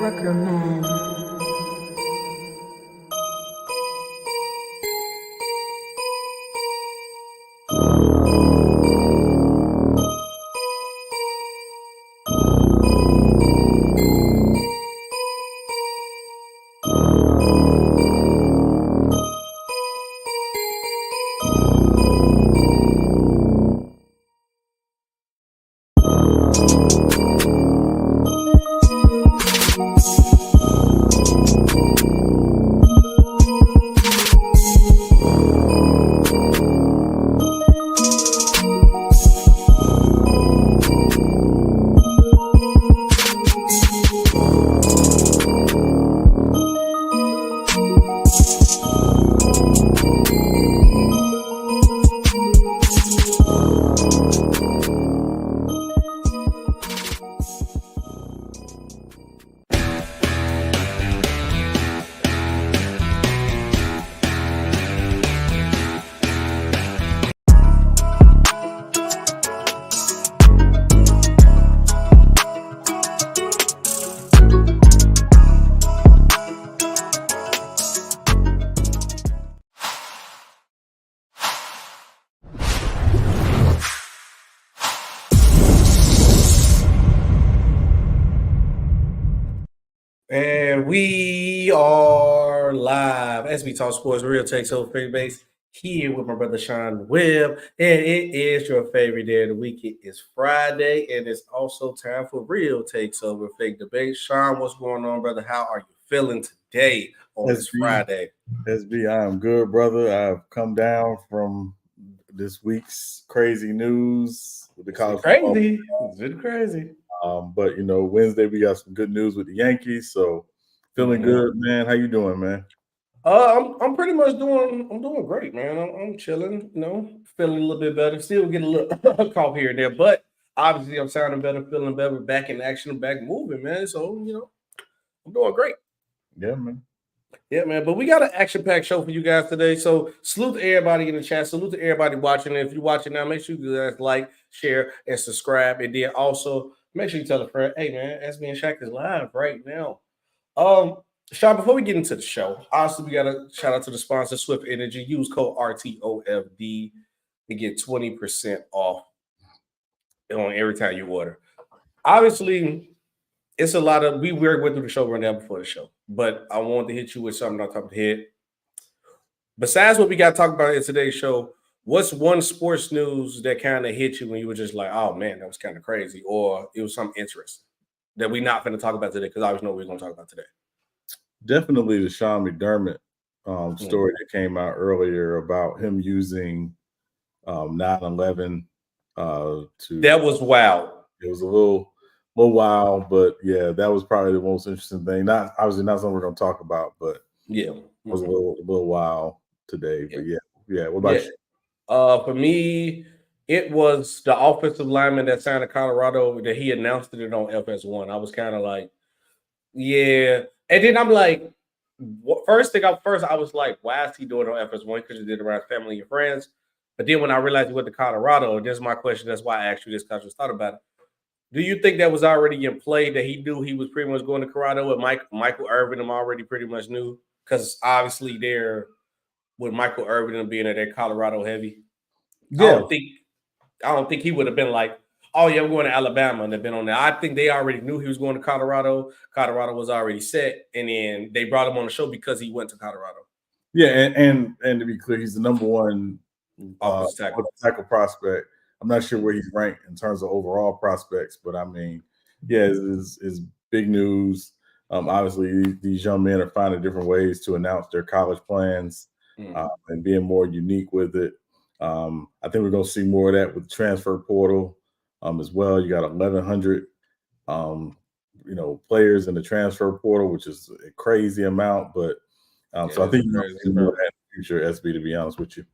Ruckerman. And we are live as we talk sports, real takes over favorite base here with my brother Sean Webb. And it is your favorite day of the week. It is Friday, and it's also time for real takes over fake debate. Sean, what's going on, brother? How are you feeling today on this Friday? SB, I am good, brother. I've come down from this week's crazy news with the college football. It's been crazy. But you know, Wednesday we got some good news with the Yankees, so feeling good, man. How you doing, man? I'm pretty much doing great, man. I'm chilling, feeling a little bit better. Still getting a little cough here and there, but obviously I'm sounding better, feeling better, back in action, back moving, man. So I'm doing great. Yeah, man. Yeah, man. But we got an action-packed show for you guys today. So salute to everybody in the chat. Salute to everybody watching. And if you're watching now, make sure you guys like, share, and subscribe. And then also make sure you tell a friend, hey man, SB and Shaq is live right now. Sean, before we get into the show, obviously we got to shout out to the sponsor, Swift Energy. Use code RTOFD to get 20% off on every time you order. Obviously, it's a lot of we went through the show right now before the show, but I wanted to hit you with something on top of the head. Besides what we got to talk about in today's show, what's one sports news that kind of hit you when you were just like, oh man, that was kind of crazy, or it was something interesting that we're not going to talk about today because I always know what we're going to talk about today? Definitely the Sean McDermott story that came out earlier about him using 9/11 to. That was wild. It was a little wild, but yeah, that was probably the most interesting thing. Not obviously not something we're going to talk about, but yeah, it was a little wild today. But yeah. What about you? For me, it was the offensive lineman that signed to Colorado that he announced it on FS1. I was kind of like, yeah. And then I'm like, first I was like, why is he doing it on FS1? Because he did it around family and friends. But then when I realized he went to Colorado, this is my question. That's why I asked you this because I just thought about it. Do you think that was already in play, that he knew he was pretty much going to Colorado, and Michael Irvin them already pretty much knew? Because obviously they're with Michael Irvin and being at their Colorado heavy. Yeah. I don't think he would have been like, oh yeah, I'm going to Alabama, and they've been on there. I think they already knew he was going to Colorado. Colorado was already set, and then they brought him on the show because he went to Colorado. Yeah, and to be clear, he's the number one tackle prospect. I'm not sure where he's ranked in terms of overall prospects, but I mean, yeah, it's big news. Obviously, these young men are finding different ways to announce their college plans and being more unique with it. I think we're going to see more of that with the transfer portal as well. You got 1,100, players in the transfer portal, which is a crazy amount. But so I think you're going to see more of that in the future, SB, to be honest with you.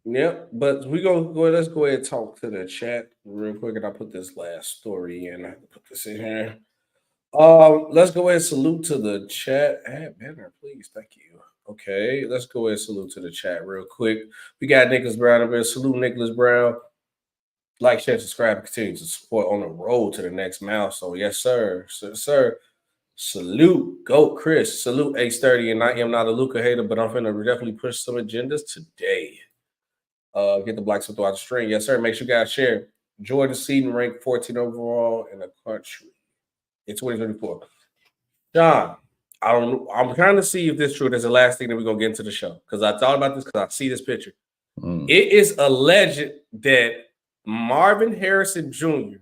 Yep, but let's go ahead and talk to the chat real quick, and I'll put this last story in. I have to put this in here. Let's go ahead and salute to the chat. Add banner, please. Thank you. Okay, let's go ahead and salute to the chat real quick. We got Nicholas Brown over here. Salute Nicholas Brown. Like, share, subscribe, and continue to support on the road to the next milestone. Yes, sir. Sir. Salute, go Chris. Salute H30, and I am not a Luka hater, but I'm finna definitely push some agendas today. Get the Black Suit throughout the stream. Yes, sir. Make sure you guys share. Jordan Seaton ranked 14 overall in the country in 2024. John, I'm trying to see if this is true. That's the last thing that we're gonna get into the show. Because I thought about this because I see this picture. It is alleged that Marvin Harrison Jr.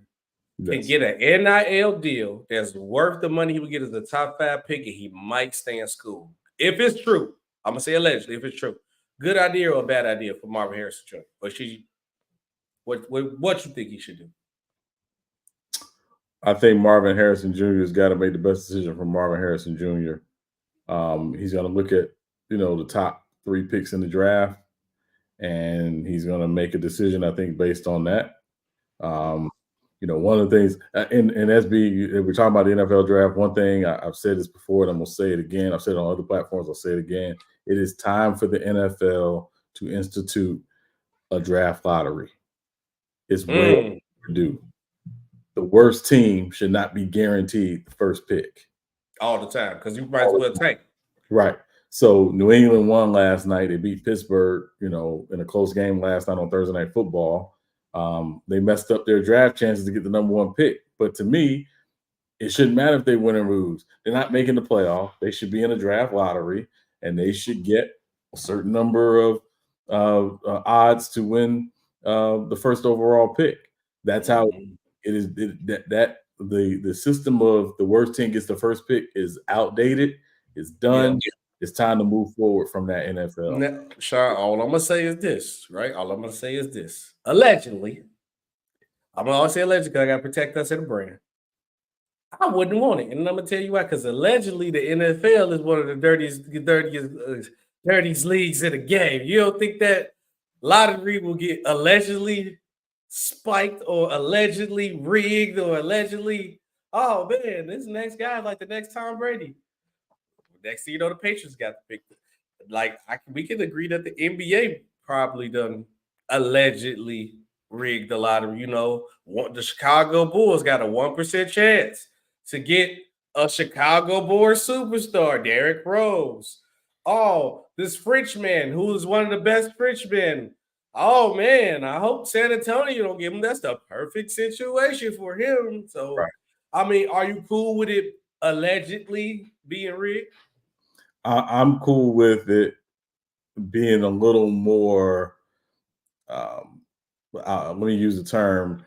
can get an NIL deal that's worth the money he would get as a top 5 pick, and he might stay in school. If it's true, I'm gonna say allegedly. If it's true, good idea or a bad idea for Marvin Harrison Jr. What you think he should do? I think Marvin Harrison Jr. has got to make the best decision for Marvin Harrison Jr. He's going to look at the top 3 picks in the draft, and he's going to make a decision, I think, based on that. One of the things, and SB, if we're talking about the NFL draft, one thing I've said this before, and I'm going to say it again. I've said it on other platforms. I'll say it again. It is time for the NFL to institute a draft lottery. It's way to do. The worst team should not be guaranteed the first pick all the time because you might as well tank. Right. So New England won last night. They beat Pittsburgh, in a close game last night on Thursday Night Football. They messed up their draft chances to get the number 1 pick. But to me, it shouldn't matter if they win or lose. They're not making the playoff. They should be in a draft lottery, and they should get a certain number of odds to win the first overall pick. That's how it is. The system of the worst team gets the first pick is outdated. It's done. Yeah. It's time to move forward from that NFL. Now, Sean, all I'm gonna say is this, right? All I'm gonna say is this. Allegedly, I'm gonna always say allegedly because I gotta protect us in the brand. I wouldn't want it, and I'm gonna tell you why. Because allegedly, the NFL is one of the dirtiest leagues in the game. You don't think that lottery will get allegedly spiked or allegedly rigged or allegedly? Oh man, this next guy like the next Tom Brady. Next thing you know, the Patriots got the pick. We can agree that the NBA probably done allegedly rigged the lottery. The Chicago Bulls got a 1% chance to get a Chicago Bulls superstar, Derrick Rose. Oh, this Frenchman who is one of the best Frenchmen. Oh man, I hope San Antonio don't give him. That's the perfect situation for him. So, right. I mean, are you cool with it allegedly being rigged? I'm cool with it being a little more, let me use the term,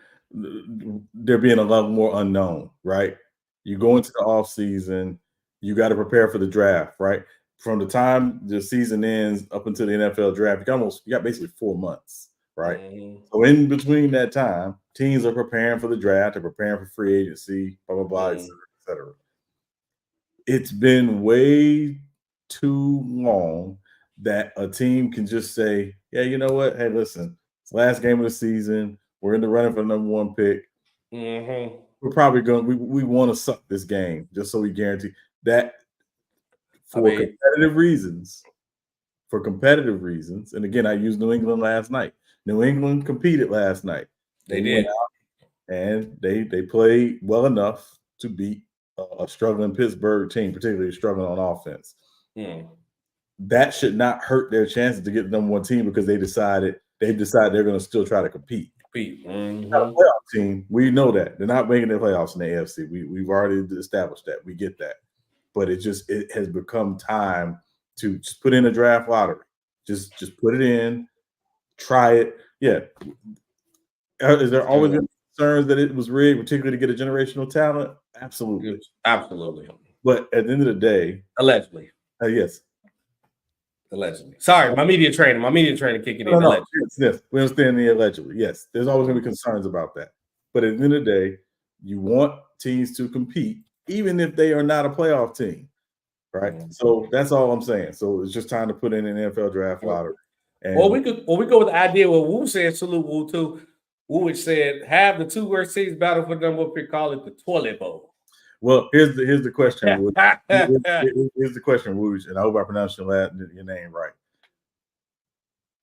there being a lot more unknown, right? You go into the off season, you got to prepare for the draft, right? From the time the season ends up until the NFL draft, you got basically 4 months, right? So in between that time, teams are preparing for the draft, they're preparing for free agency, blah, blah, blah, et cetera. It's been way too long that a team can just say, yeah, you know what? Hey, listen, it's last game of the season. We're in the running for the number 1 pick. We're probably we want to suck this game just so we guarantee that for competitive reasons. And again, I used New England last night. New England competed last night. They did. And they played well enough to beat a struggling Pittsburgh team, particularly struggling on offense. That should not hurt their chances to get the number 1 team because they've decided they're going to still try to compete. Not a playoff team. We know that they're not making the playoffs in the AFC. We've already established that. We get that, but it has become time to just put in a draft lottery. Just put it in, try it. Yeah. Is there always been concerns that it was rigged, particularly to get a generational talent? Absolutely. But at the end of the day, allegedly, yes. Allegedly. Sorry, my media trainer kicking in. No. Yes, we understand the allegedly. Yes, there's always going to be concerns about that. But at the end of the day, you want teams to compete, even if they are not a playoff team, right? So that's all I'm saying. So it's just time to put in an NFL draft lottery. We go with the idea what Wu said. Salute Wu too. Wu said have the 2 worst teams battle for number 1 pick. Call it the toilet bowl. Well, here's the question. Here's the question, Wooch, and I hope I pronounced your name right.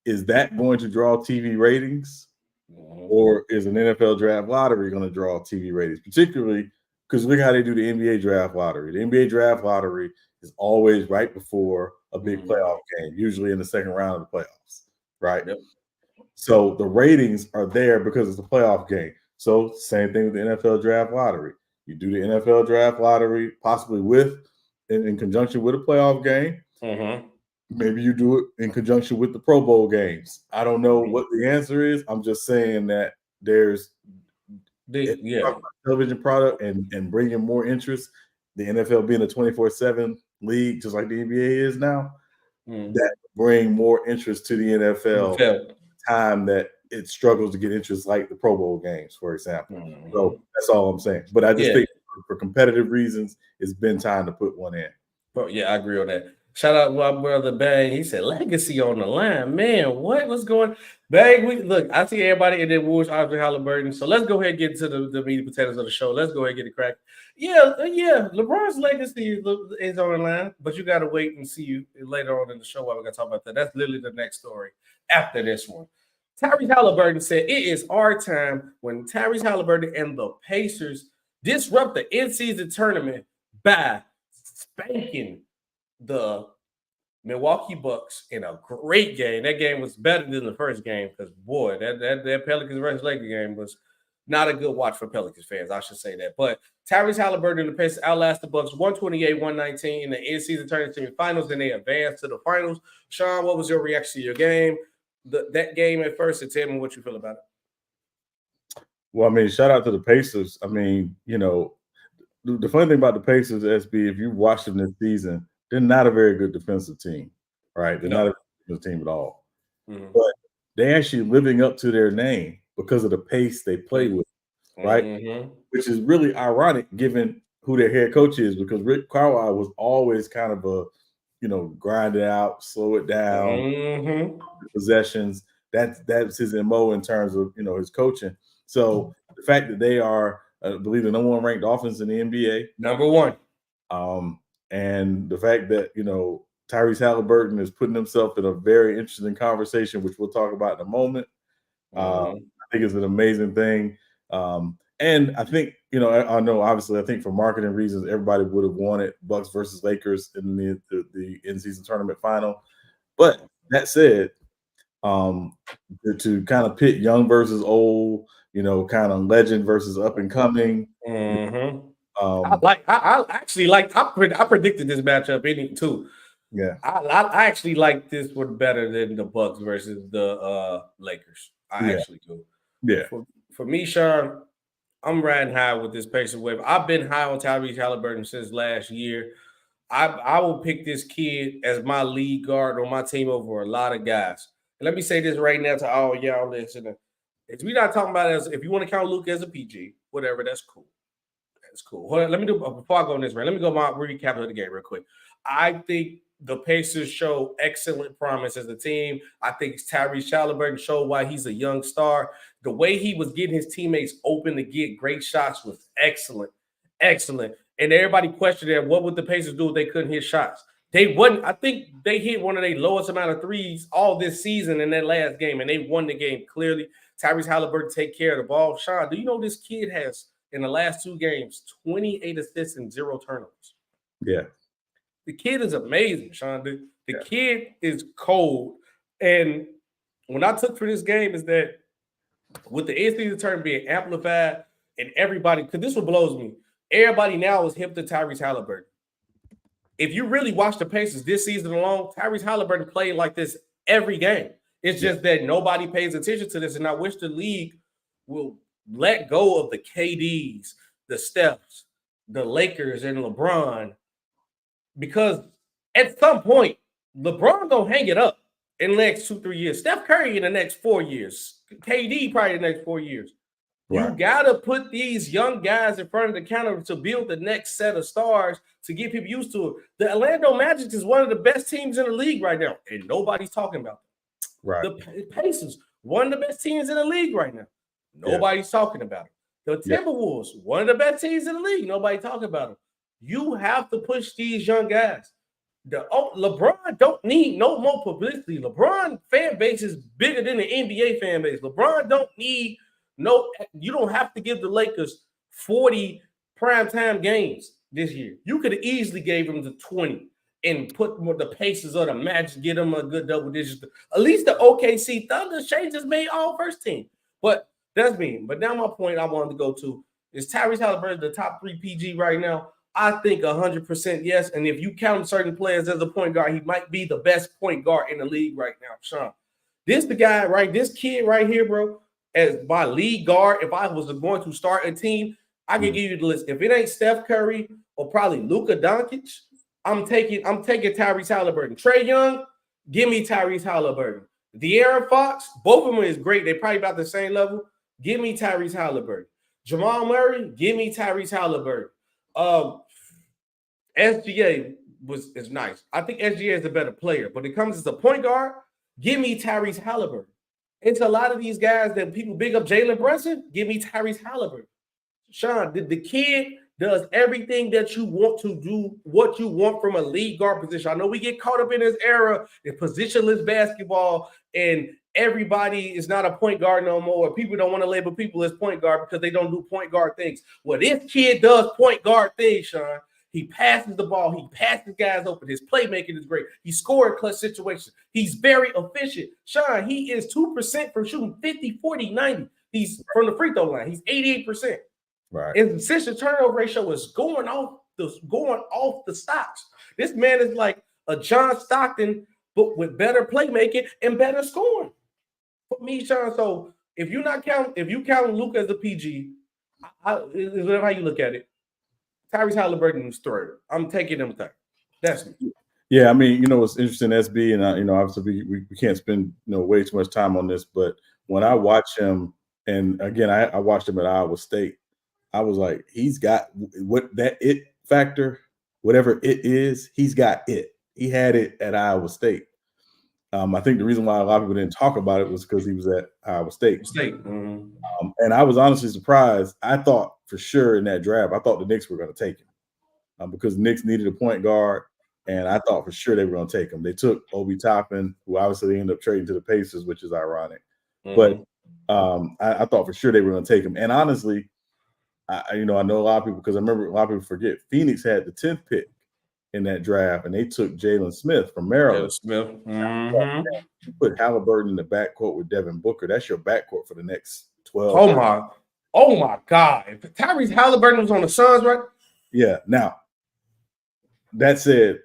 Is that going to draw TV ratings, or is an NFL draft lottery going to draw TV ratings? Particularly because look how they do the NBA draft lottery. The NBA draft lottery is always right before a big playoff game, usually in the second round of the playoffs, right? Yep. So the ratings are there because it's a playoff game. So same thing with the NFL draft lottery. You do the NFL draft lottery possibly in conjunction with a playoff game. Maybe you do it in conjunction with the Pro Bowl games. I don't know what the answer is. I'm just saying that there's television product and bringing more interest. The NFL being a 24/7 league, just like the NBA is now, that bring more interest to the NFL. Time that it struggles to get interest, like the Pro Bowl games, for example. So that's all I'm saying. But I just think for competitive reasons, it's been time to put one in. But yeah, I agree on that. Shout out to my brother Bang. He said legacy on the line. Man, what's going Bang? Look, I see everybody in the Woods, Andre Halliburton. So let's go ahead and get into the meat and potatoes of the show. Let's go ahead and get it cracked. Yeah. LeBron's legacy is on the line, but you gotta wait and see you later on in the show while we're gonna talk about that. That's literally the next story after this one. Tyrese Halliburton said it is our time when Tyrese Halliburton and the Pacers disrupt the in-season tournament by spanking the Milwaukee Bucks in a great game. That game was better than the first game because, boy, that Pelicans versus Lakers game was not a good watch for Pelicans fans. I should say that. But Tyrese Halliburton and the Pacers outlast the Bucks 128-119 in the in-season tournament semifinals, and they advanced to the finals. Sean, what was your reaction to your game? That game at first, and tell me what you feel about it. Well, I mean, shout out to the Pacers. I mean, the funny thing about the Pacers, SB, if you watch them this season, they're not a very good defensive team, right? They're not a defensive team at all. But they're actually living up to their name because of the pace they play with, right? Which is really ironic given who their head coach is, because Rick Carlisle was always kind of a, grind it out, slow it down, possessions. That's his MO in terms of, his coaching. So the fact that they are, I believe, the number one ranked offense in the NBA. Number one. And the fact that, Tyrese Halliburton is putting himself in a very interesting conversation, which we'll talk about in a moment. I think it's an amazing thing. And I think, I know, obviously, I think for marketing reasons, everybody would have wanted Bucks versus Lakers in the in-season tournament final. But that said, to kind of pit young versus old, kind of legend versus up and coming. I predicted this matchup too. Yeah, I actually like this one better than the Bucks versus the Lakers. I actually do. Yeah. For me, Sean, I'm riding high with this Pacers wave. I've been high on Tyrese Halliburton since last year. I will pick this kid as my lead guard on my team over a lot of guys. And let me say this right now to all y'all listening. If we're not talking about it as, if you want to count Luke as a PG, whatever, that's cool. That's cool. Hold on, let me do, before I go on this, right? Let me go my recap of the game real quick. I think the Pacers show excellent promise as a team. I think Tyrese Halliburton showed why he's a young star. The way he was getting his teammates open to get great shots was excellent. Excellent. And everybody questioned that, what would the Pacers do if they couldn't hit shots? They wouldn't. I think they hit one of their lowest amount of threes all this season in that last game, and they won the game clearly. Tyrese Halliburton take care of the ball. Sean, do you know this kid has, in the last 2 games, 28 assists and 0 turnovers? Yeah. The kid is amazing, Sean. The kid is cold. And what I took for this game is that with the in-season tournament being amplified and everybody, because this what blows me, everybody now is hip to Tyrese Halliburton. If you really watch the Pacers this season alone, Tyrese Halliburton played like this every game. It's just that nobody pays attention to this, and I wish the league will let go of the KDs, the Stephs, the Lakers, and LeBron, because at some point, LeBron gonna hang it up in the next 2-3 years. Steph Curry in the next 4 years. KD probably the next 4 years. Right. You gotta put these young guys in front of the counter to build the next set of stars to get people used to it. The Orlando Magic is one of the best teams in the league right now, and nobody's talking about them. Right. The Pacers, one of the best teams in the league right now. Nobody's talking about it. The Timberwolves, one of the best teams in the league. Nobody talking about them. You have to push these young guys. LeBron don't need no more publicity. LeBron fan base is bigger than the NBA fan base. LeBron don't need you don't have to give the Lakers 40% primetime games this year. You could have easily gave him the 20 and put more the paces of the match, get him a good double digits. At least the OKC Thunder changes made all first team. But that's me. But now my point I wanted to go to is Tyrese Halliburton the top 3 PG right now? I think 100% yes. And if you count certain players as a point guard, he might be the best point guard in the league right now, Sean. This the guy, right? This kid right here, bro, as my lead guard, if I was going to start a team, I can give you the list. If it ain't Steph Curry or probably Luka Doncic, I'm taking Tyrese Halliburton. Trae Young, give me Tyrese Halliburton. De'Aaron Fox, both of them is great. They're probably about the same level. Give me Tyrese Halliburton. Jamal Murray, give me Tyrese Halliburton. SGA is nice. I think SGA is a better player, but it comes as a point guard, give me Tyrese Halliburton. It's a lot of these guys that people big up Jalen Brunson, give me Tyrese Halliburton. Sean, the kid does everything that you want to do, what you want from a lead guard position. I know we get caught up in this era in positionless basketball, and everybody is not a point guard no more. People don't want to label people as point guard because they don't do point guard things. Well, this kid does point guard things, Sean. He passes the ball. He passes guys open. His playmaking is great. He scored clutch situations. He's very efficient. Sean, he is 2% from shooting 50, 40, 90. He's from the free throw line. He's 88%. Right. His assist turnover ratio is going off the stocks. This man is like a John Stockton, but with better playmaking and better scoring. For me, Sean. So if you count Luka as a PG, whatever how you look at it, Tyrese Halliburton is third. I'm taking him third. That's me. Yeah, I mean, it's interesting, SB, and obviously we can't spend way too much time on this, but when I watch him, and again, I watched him at Iowa State, I was like, he's got what that it factor, whatever it is, he's got it. He had it at Iowa State. I think the reason why a lot of people didn't talk about it was because he was at Iowa State. Mm-hmm. And I was honestly surprised. I thought for sure in that draft, I thought the Knicks were going to take him because the Knicks needed a point guard, and I thought for sure they were going to take him. They took Obi Toppin, who obviously they ended up trading to the Pacers, which is ironic. Mm-hmm. But I thought for sure they were going to take him. And honestly, I know a lot of people, because I remember a lot of people forget Phoenix had the 10th pick in that draft, and they took Jalen Smith from Maryland. Mm-hmm. You put Halliburton in the backcourt with Devin Booker. That's your backcourt for the next 12. Oh my God! If Tyrese Halliburton was on the Suns, right? Yeah. Now, that said,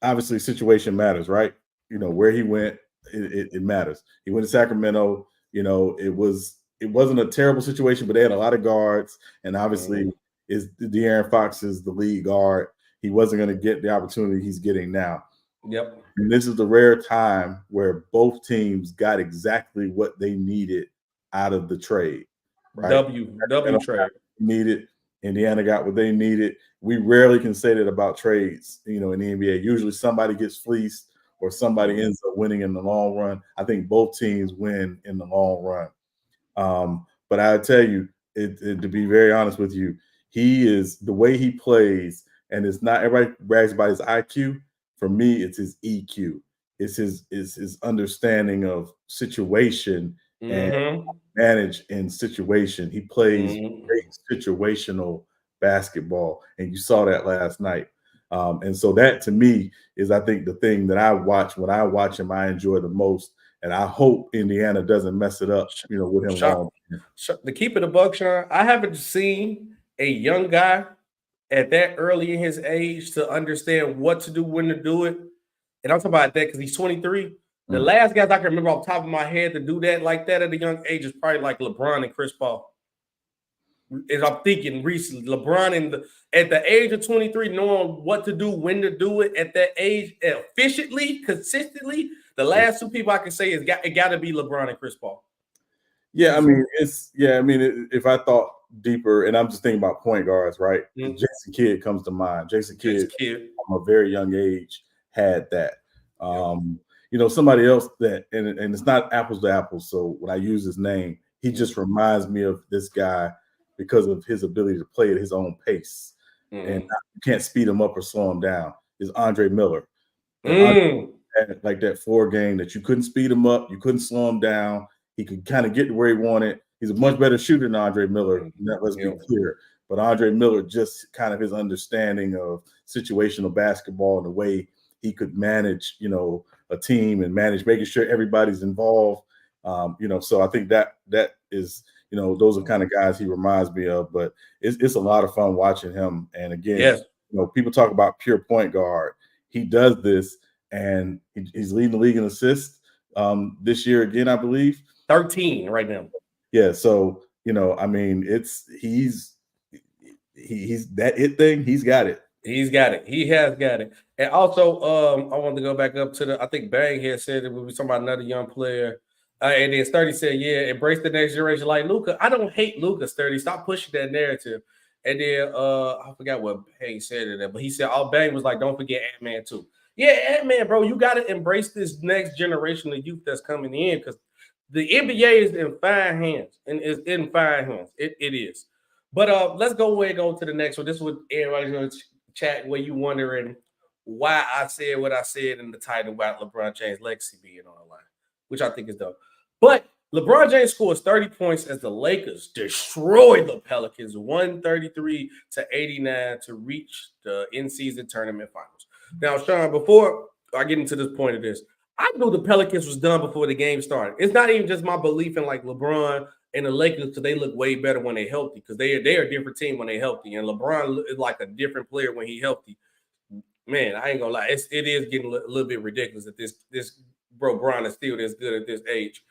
obviously situation matters, right? Where he went, it matters. He went to Sacramento. It wasn't a terrible situation, but they had a lot of guards, and obviously is De'Aaron Fox is the lead guard. He wasn't going to get the opportunity he's getting now. Yep. And this is the rare time where both teams got exactly what they needed out of the trade. Right? W trade needed. Indiana got what they needed. We rarely can say that about trades, in the NBA. Usually somebody gets fleeced or somebody ends up winning in the long run. I think both teams win in the long run. But I tell you, to be very honest with you, he is the way he plays, and it's not everybody brags about his IQ. For me, it's his EQ. It's his understanding of situation and manage in situation. He plays great situational basketball, and you saw that last night. And so that to me is, I think, the thing that I watch when I watch him, I enjoy the most. And I hope Indiana doesn't mess it up, with him. To keep it a buck, Sean, I haven't seen a young guy at that early in his age to understand what to do, when to do it. And I'm talking about that because he's 23. The last guys I can remember off the top of my head to do that like that at a young age is probably like LeBron and Chris Paul. As I'm thinking recently, LeBron at the age of 23, knowing what to do, when to do it at that age, efficiently, consistently. The last two people I can say it got to be LeBron and Chris Paul. Yeah, I mean, if I thought deeper, and I'm just thinking about point guards, right? Jason Kidd comes to mind. Jason Kidd from a very young age had that. Somebody else that, and it's not apples to apples. So when I use his name, he just reminds me of this guy because of his ability to play at his own pace, and you can't speed him up or slow him down. Is Andre Miller? Andre had like that 4 game that you couldn't speed him up, you couldn't slow him down. He could kind of get to where he wanted. He's a much better shooter than Andre Miller. Let's be clear. but Andre Miller, just kind of his understanding of situational basketball and the way he could manage, a team and manage making sure everybody's involved. So I think that is, those are kind of guys he reminds me of. But it's a lot of fun watching him. And again, Yes. People talk about pure point guard. He does this, and he's leading the league in assists this year again, I believe. 13 right now. Yeah. So, he's that it thing. He's got it. He's got it. He has got it. And also, I want to go back up to I think Bang here said it would be talking about another young player. And then Sturdy said, yeah, embrace the next generation like Luka. I don't hate Luka, Sturdy. Stop pushing that narrative. And then I forgot what Bang said in there, but he said all Bang was like, don't forget Ant-Man too. Yeah, Ant-Man, bro, you got to embrace this next generation of youth that's coming in, because the NBA is in fine hands, and it's in fine hands. It is. But let's go away and go to the next one. This is what everybody's going to chat where you wondering why I said what I said in the title about LeBron James' legacy being on the line, which I think is dope. But LeBron James scores 30 points as the Lakers destroy the Pelicans 133-89 to reach the in-season tournament finals. Now, Sean, before I get into this point of this, I knew the Pelicans was done before the game started. It's not even just my belief in like LeBron and the Lakers, because they look way better when they're healthy, because they are a different team when they're healthy. And LeBron is like a different player when he's healthy. Man, I ain't gonna lie, it is getting a little bit ridiculous that this bro Bron is still this good at this age.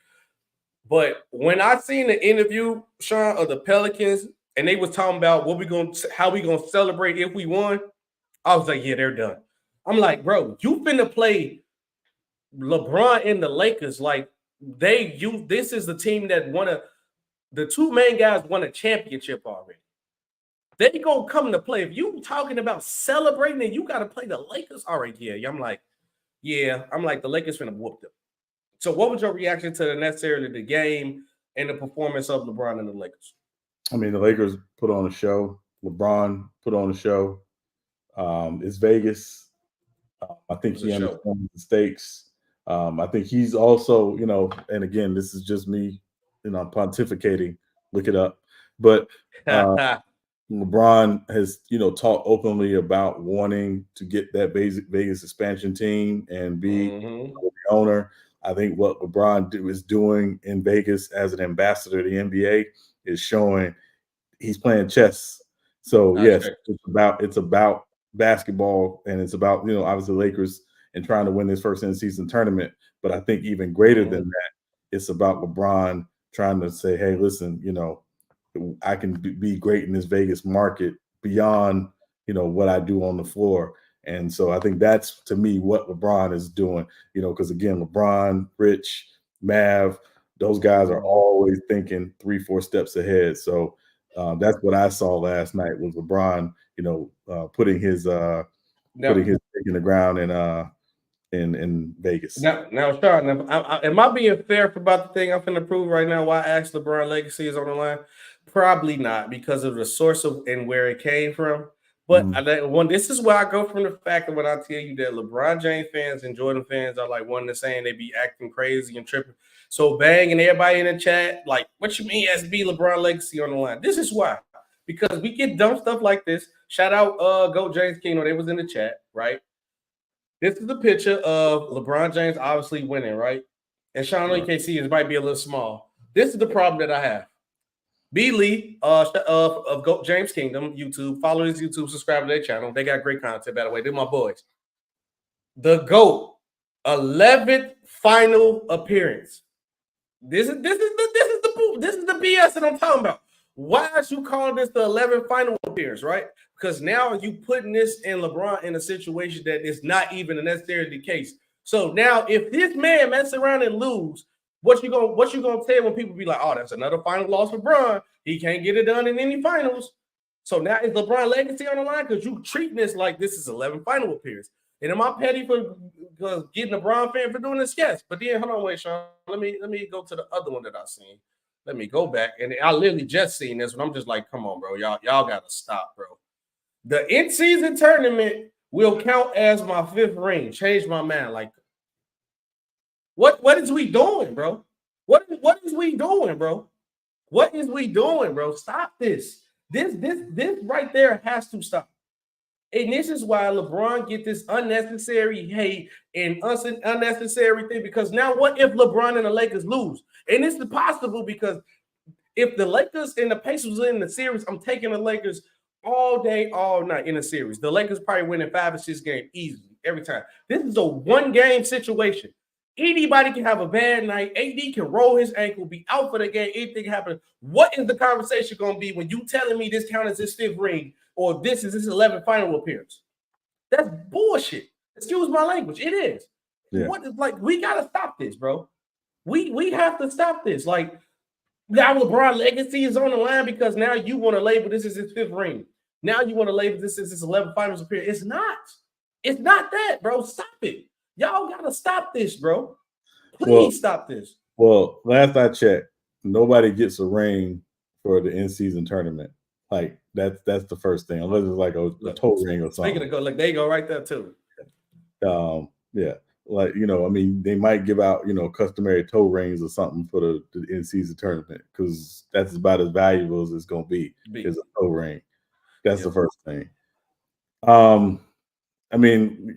But when I seen the interview, Sean, of the Pelicans, and they was talking about how we gonna celebrate if we won, I was like, yeah, they're done. I'm like, bro, you finna play LeBron and the Lakers like this is the team that the two main guys won a championship already. They gonna come to play. If you talking about celebrating, then you got to play the Lakers. All right, yeah. I'm like, the Lakers finna whoop them. So what was your reaction to necessarily the game and the performance of LeBron and the Lakers? I mean, the Lakers put on a show. LeBron put on a show. It's Vegas. I think he understands the stakes. I think he's also, and again, this is just me, pontificating. Look it up. But LeBron has, talked openly about wanting to get that Vegas expansion team and be the owner. I think what LeBron is doing in Vegas as an ambassador to the NBA is showing he's playing chess. So yes, it's about basketball, and it's about, obviously Lakers and trying to win this first in-season tournament. But I think even greater than that, it's about LeBron trying to say, hey, listen, I can be great in this Vegas market beyond, what I do on the floor. And so I think that's, to me, what LeBron is doing, because again, LeBron, Rich, Mav, those guys are always thinking 3-4 steps ahead. So that's what I saw last night was LeBron, putting his stick in the ground in Vegas. Now, Sean, am I being fair about the thing I'm finna prove right now? Why I asked LeBron legacy is on the line? Probably not, because of the source of and where it came from. But this is where I go from the fact that when I tell you that LeBron James fans and Jordan fans are like one and the same, they be acting crazy and tripping. So Bang and everybody in the chat, like, what you mean SB LeBron legacy on the line? This is why. Because we get dumb stuff like this. Shout out Go James Kino. They was in the chat, right? This is the picture of LeBron James obviously winning, right? And Sean, you can't see it might be a little small. This is the problem that I have. B. Lee of Go James Kingdom YouTube. Follow his YouTube, subscribe to their channel. They got great content, by the way. They're my boys. The GOAT, 11th final appearance. This is the BS that I'm talking about. Why is you calling this the 11th final appearance, right? Because now you putting this in LeBron in a situation that is not even necessarily the case. So now if this man mess around and lose, what you gonna tell when people be like, oh, that's another final loss for LeBron. He can't get it done in any finals. So now is LeBron legacy on the line? Because you treating this like this is 11 final appearance. And am I petty for getting a LeBron fan for doing this? Yes. But then hold on, wait, Sean. Let me go to the other one that I seen. Let me go back. And I literally just seen this one. I'm just like, come on, bro. Y'all gotta stop, bro. The in-season tournament will count as my 5th ring. Change my mind. Like, what is we doing, bro? What is we doing, bro? What is we doing, bro? Stop this. This right there has to stop. And this is why LeBron get this unnecessary hate and unnecessary thing. Because now, what if LeBron and the Lakers lose? And this is possible because if the Lakers and the Pacers are in the series, I'm taking the Lakers all day, all night in the series. The Lakers probably winning 5 or 6 games easily every time. This is a one-game situation. Anybody can have a bad night. AD can roll his ankle, be out for the game. Anything can happen. What is the conversation going to be when you telling me this counts as his 5th ring or this is his 11th final appearance? That's bullshit. Excuse my language. It is. Yeah. What is like? We gotta stop this, bro. We have to stop this. Like now, LeBron legacy is on the line because now you want to label this as his 5th ring. Now you want to label this as his 11th finals appearance. It's not. It's not that, bro. Stop it. Y'all gotta stop this, bro. Please stop this. Well, last I checked, nobody gets a ring for the in-season tournament. Like that's the first thing, unless it's like a toe ring or something. Speaking of go, like there you go, right there too. Yeah, like I mean, they might give out customary toe rings or something for the in-season tournament because that's about as valuable as it's gonna be is a toe ring. That's the first thing. I mean,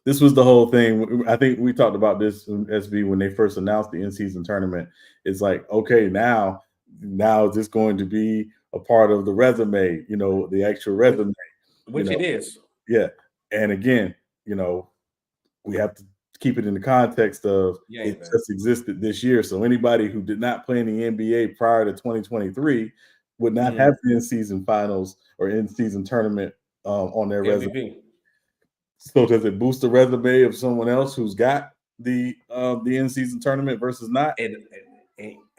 this was the whole thing. I think we talked about this in SB when they first announced the in-season tournament. It's like, okay, now is this going to be a part of the resume, the actual resume. Which it is. Yeah. And again, we have to keep it in the context of it just existed this year. So anybody who did not play in the NBA prior to 2023 would not have the in-season finals or in-season tournament on their resume. So does it boost the resume of someone else who's got the in-season tournament versus not? And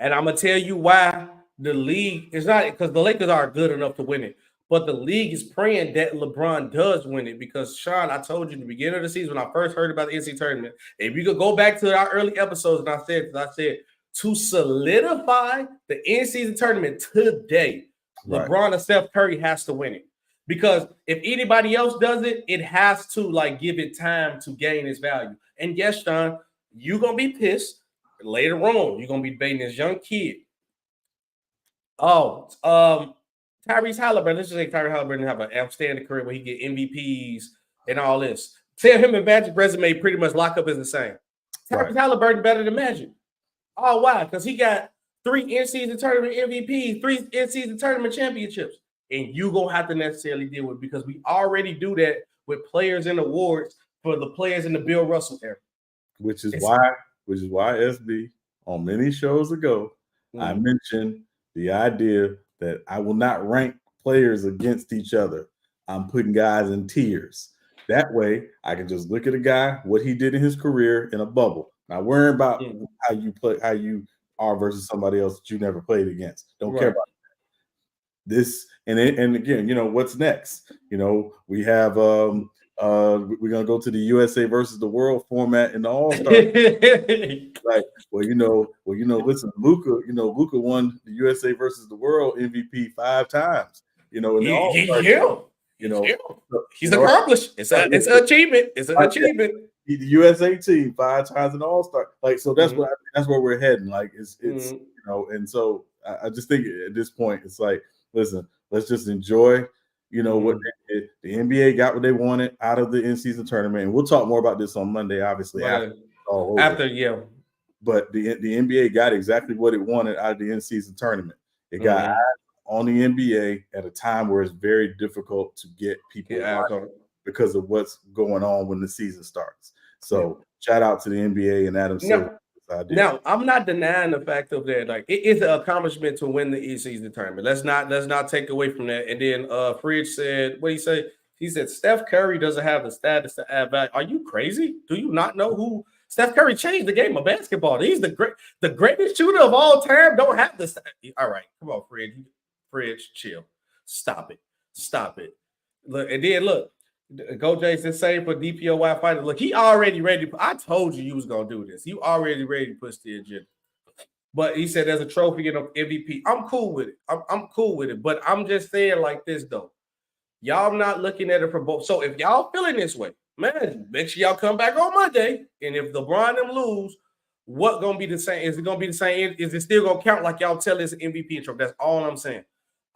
I'm gonna tell you why the league is not, because the Lakers are good enough to win it, but the league is praying that LeBron does win it because Sean, I told you in the beginning of the season when I first heard about the NCAA tournament, if you could go back to our early episodes, and I said to solidify the in-season tournament today, LeBron and Steph Curry has to win it. Because if anybody else does it, it has to give it time to gain its value. And yes, Sean, you're gonna be pissed later on. You're gonna be debating this young kid. Tyrese Halliburton. Let's just say Tyrese Halliburton have an outstanding career where he get MVPs and all this. Tell him and Magic resume pretty much lock up is the same. Tyrese Halliburton better than Magic. Oh, why? Because he got 3 in-season tournament MVPs, 3 in-season tournament championships. And you gonna have to necessarily deal with it because we already do that with players and awards for the players in the Bill Russell era. Which is why SB on many shows ago, I mentioned the idea that I will not rank players against each other. I'm putting guys in tiers. That way I can just look at a guy, what he did in his career in a bubble. Not worrying about how you are versus somebody else that you never played against. Don't care about this. And again, what's next? We have we're gonna go to the USA versus the world format in the All-Star. Listen, Luka won the USA versus the world MVP 5 times. In the All-Star. He's accomplished. It's an achievement. It's an achievement. The USA team 5 times in the All-Star. So that's that's where we're heading. And so I just think at this point it's like, listen, let's just enjoy, what they did. The NBA got what they wanted out of the in-season tournament, and we'll talk more about this on Monday, obviously. After. But the NBA got exactly what it wanted out of the in-season tournament. It got eyes on the NBA at a time where it's very difficult to get people because of what's going on when the season starts. So shout out to the NBA and Adam Silver. Now, I'm not denying the fact of that. Like, it is an accomplishment to win the in-season tournament. Let's not take away from that. And then Fridge said, what did he say? He said Steph Curry doesn't have the status to add value. Are you crazy? Do you not know who Steph Curry changed the game of basketball? He's the greatest shooter of all time. Don't have the all right. Come on, Fridge, chill. Stop it. Look, and then look. Go Jason say for DPOY fighter. Look, he already ready. I told you was gonna do this. You already ready to push the agenda. But he said there's a trophy and an MVP. I'm cool with it. I'm cool with it. But I'm just saying like this though. Y'all not looking at it from both. So if y'all feeling this way, man, make sure y'all come back on Monday. And if LeBron them lose, what gonna be the same? Is it gonna be the same? Is it still gonna count like y'all tell this MVP intro? That's all I'm saying.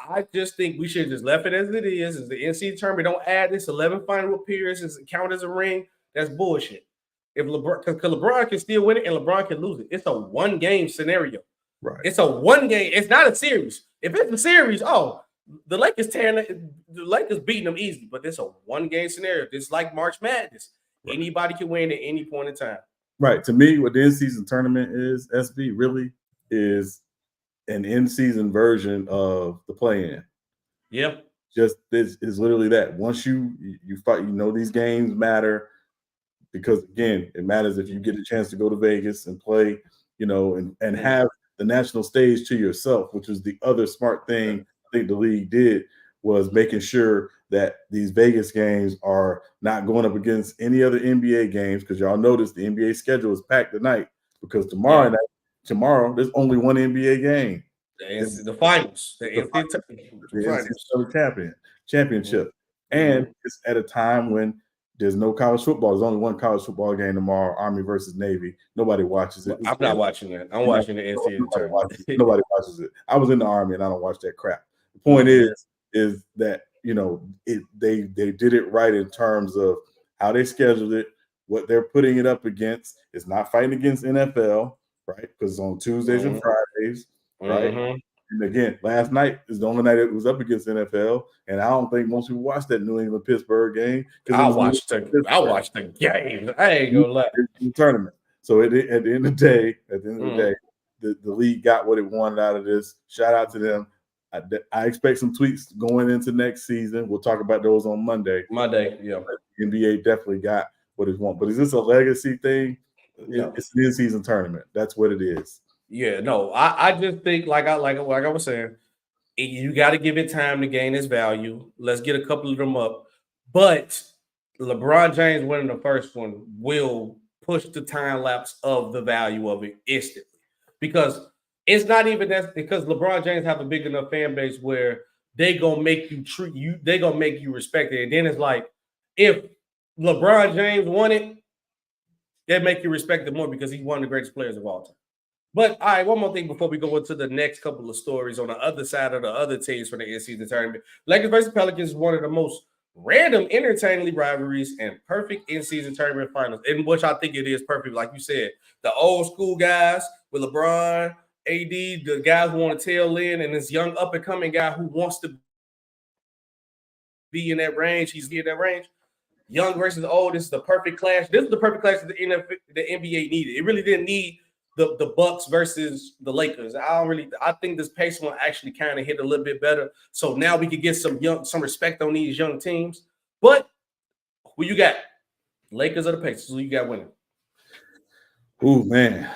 I just think we should just left it as it is. As the NCAA tournament, don't add this 11 final appearances and count as a ring. That's bullshit. If LeBron, because LeBron can still win it and LeBron can lose it. It's a one-game scenario. Right. It's a one game. It's not a series. If it's a series, the Lakers beating them easily. But it's a one-game scenario. It's like March Madness. Right. Anybody can win at any point in time. Right. To me, what the in-season tournament is, SB, really is an in-season version of the play-in. Yep. Just this is literally that. Once you fight, these games matter because again, it matters if you get a chance to go to Vegas and play, and have the national stage to yourself, which was the other smart thing I think the league did, was making sure that these Vegas games are not going up against any other NBA games, because y'all notice the NBA schedule is packed tonight because tomorrow there's only one NBA game. The finals. The championship. And it's at a time when there's no college football. There's only one college football game tomorrow, Army versus Navy. Nobody watches it. I'm not watching that. I'm watching the NCAA tournament. Nobody watches it. I was in the Army and I don't watch that crap. The point is that, they did it right in terms of how they scheduled it, what they're putting it up against. It's not fighting against NFL, right? Because it's on Tuesdays and Fridays, right? And again, last night is the only night it was up against NFL, and I don't think most people watched that New England-Pittsburgh game. I watched the game. I ain't gonna lie. The tournament. So at the end of the day, the league got what it wanted out of this. Shout out to them. I expect some tweets going into next season. We'll talk about those on Monday. Yeah. The NBA definitely got what it wants. But is this a legacy thing? Yeah. It's an in-season tournament. That's what it is. Yeah, no, I just think like I was saying, you got to give it time to gain its value. Let's get a couple of them up. But LeBron James winning the first one will push the time lapse of the value of it instantly, because it's not even that, because LeBron James have a big enough fan base where they gonna make you they gonna make you respect it. And then it's like, if LeBron James won it, they make you respect it more because he's one of the greatest players of all time. But all right, one more thing before we go into the next couple of stories on the other side of the other teams for the in-season tournament. Lakers versus Pelicans is one of the most random, entertaining rivalries and perfect in-season tournament finals, in which I think it is perfect. Like you said, the old school guys with LeBron, AD, the guys who want to tail in, and this young up-and-coming guy who wants to be in that range. He's in that range. Young versus old. This is the perfect clash. This is the perfect clash that the NBA needed. It really didn't need the Bucks versus the Lakers. I think this pace one actually kind of hit a little bit better. So now we could get some respect on these young teams. But who you got? Lakers or the Pacers? Who you got winning? Ooh, man.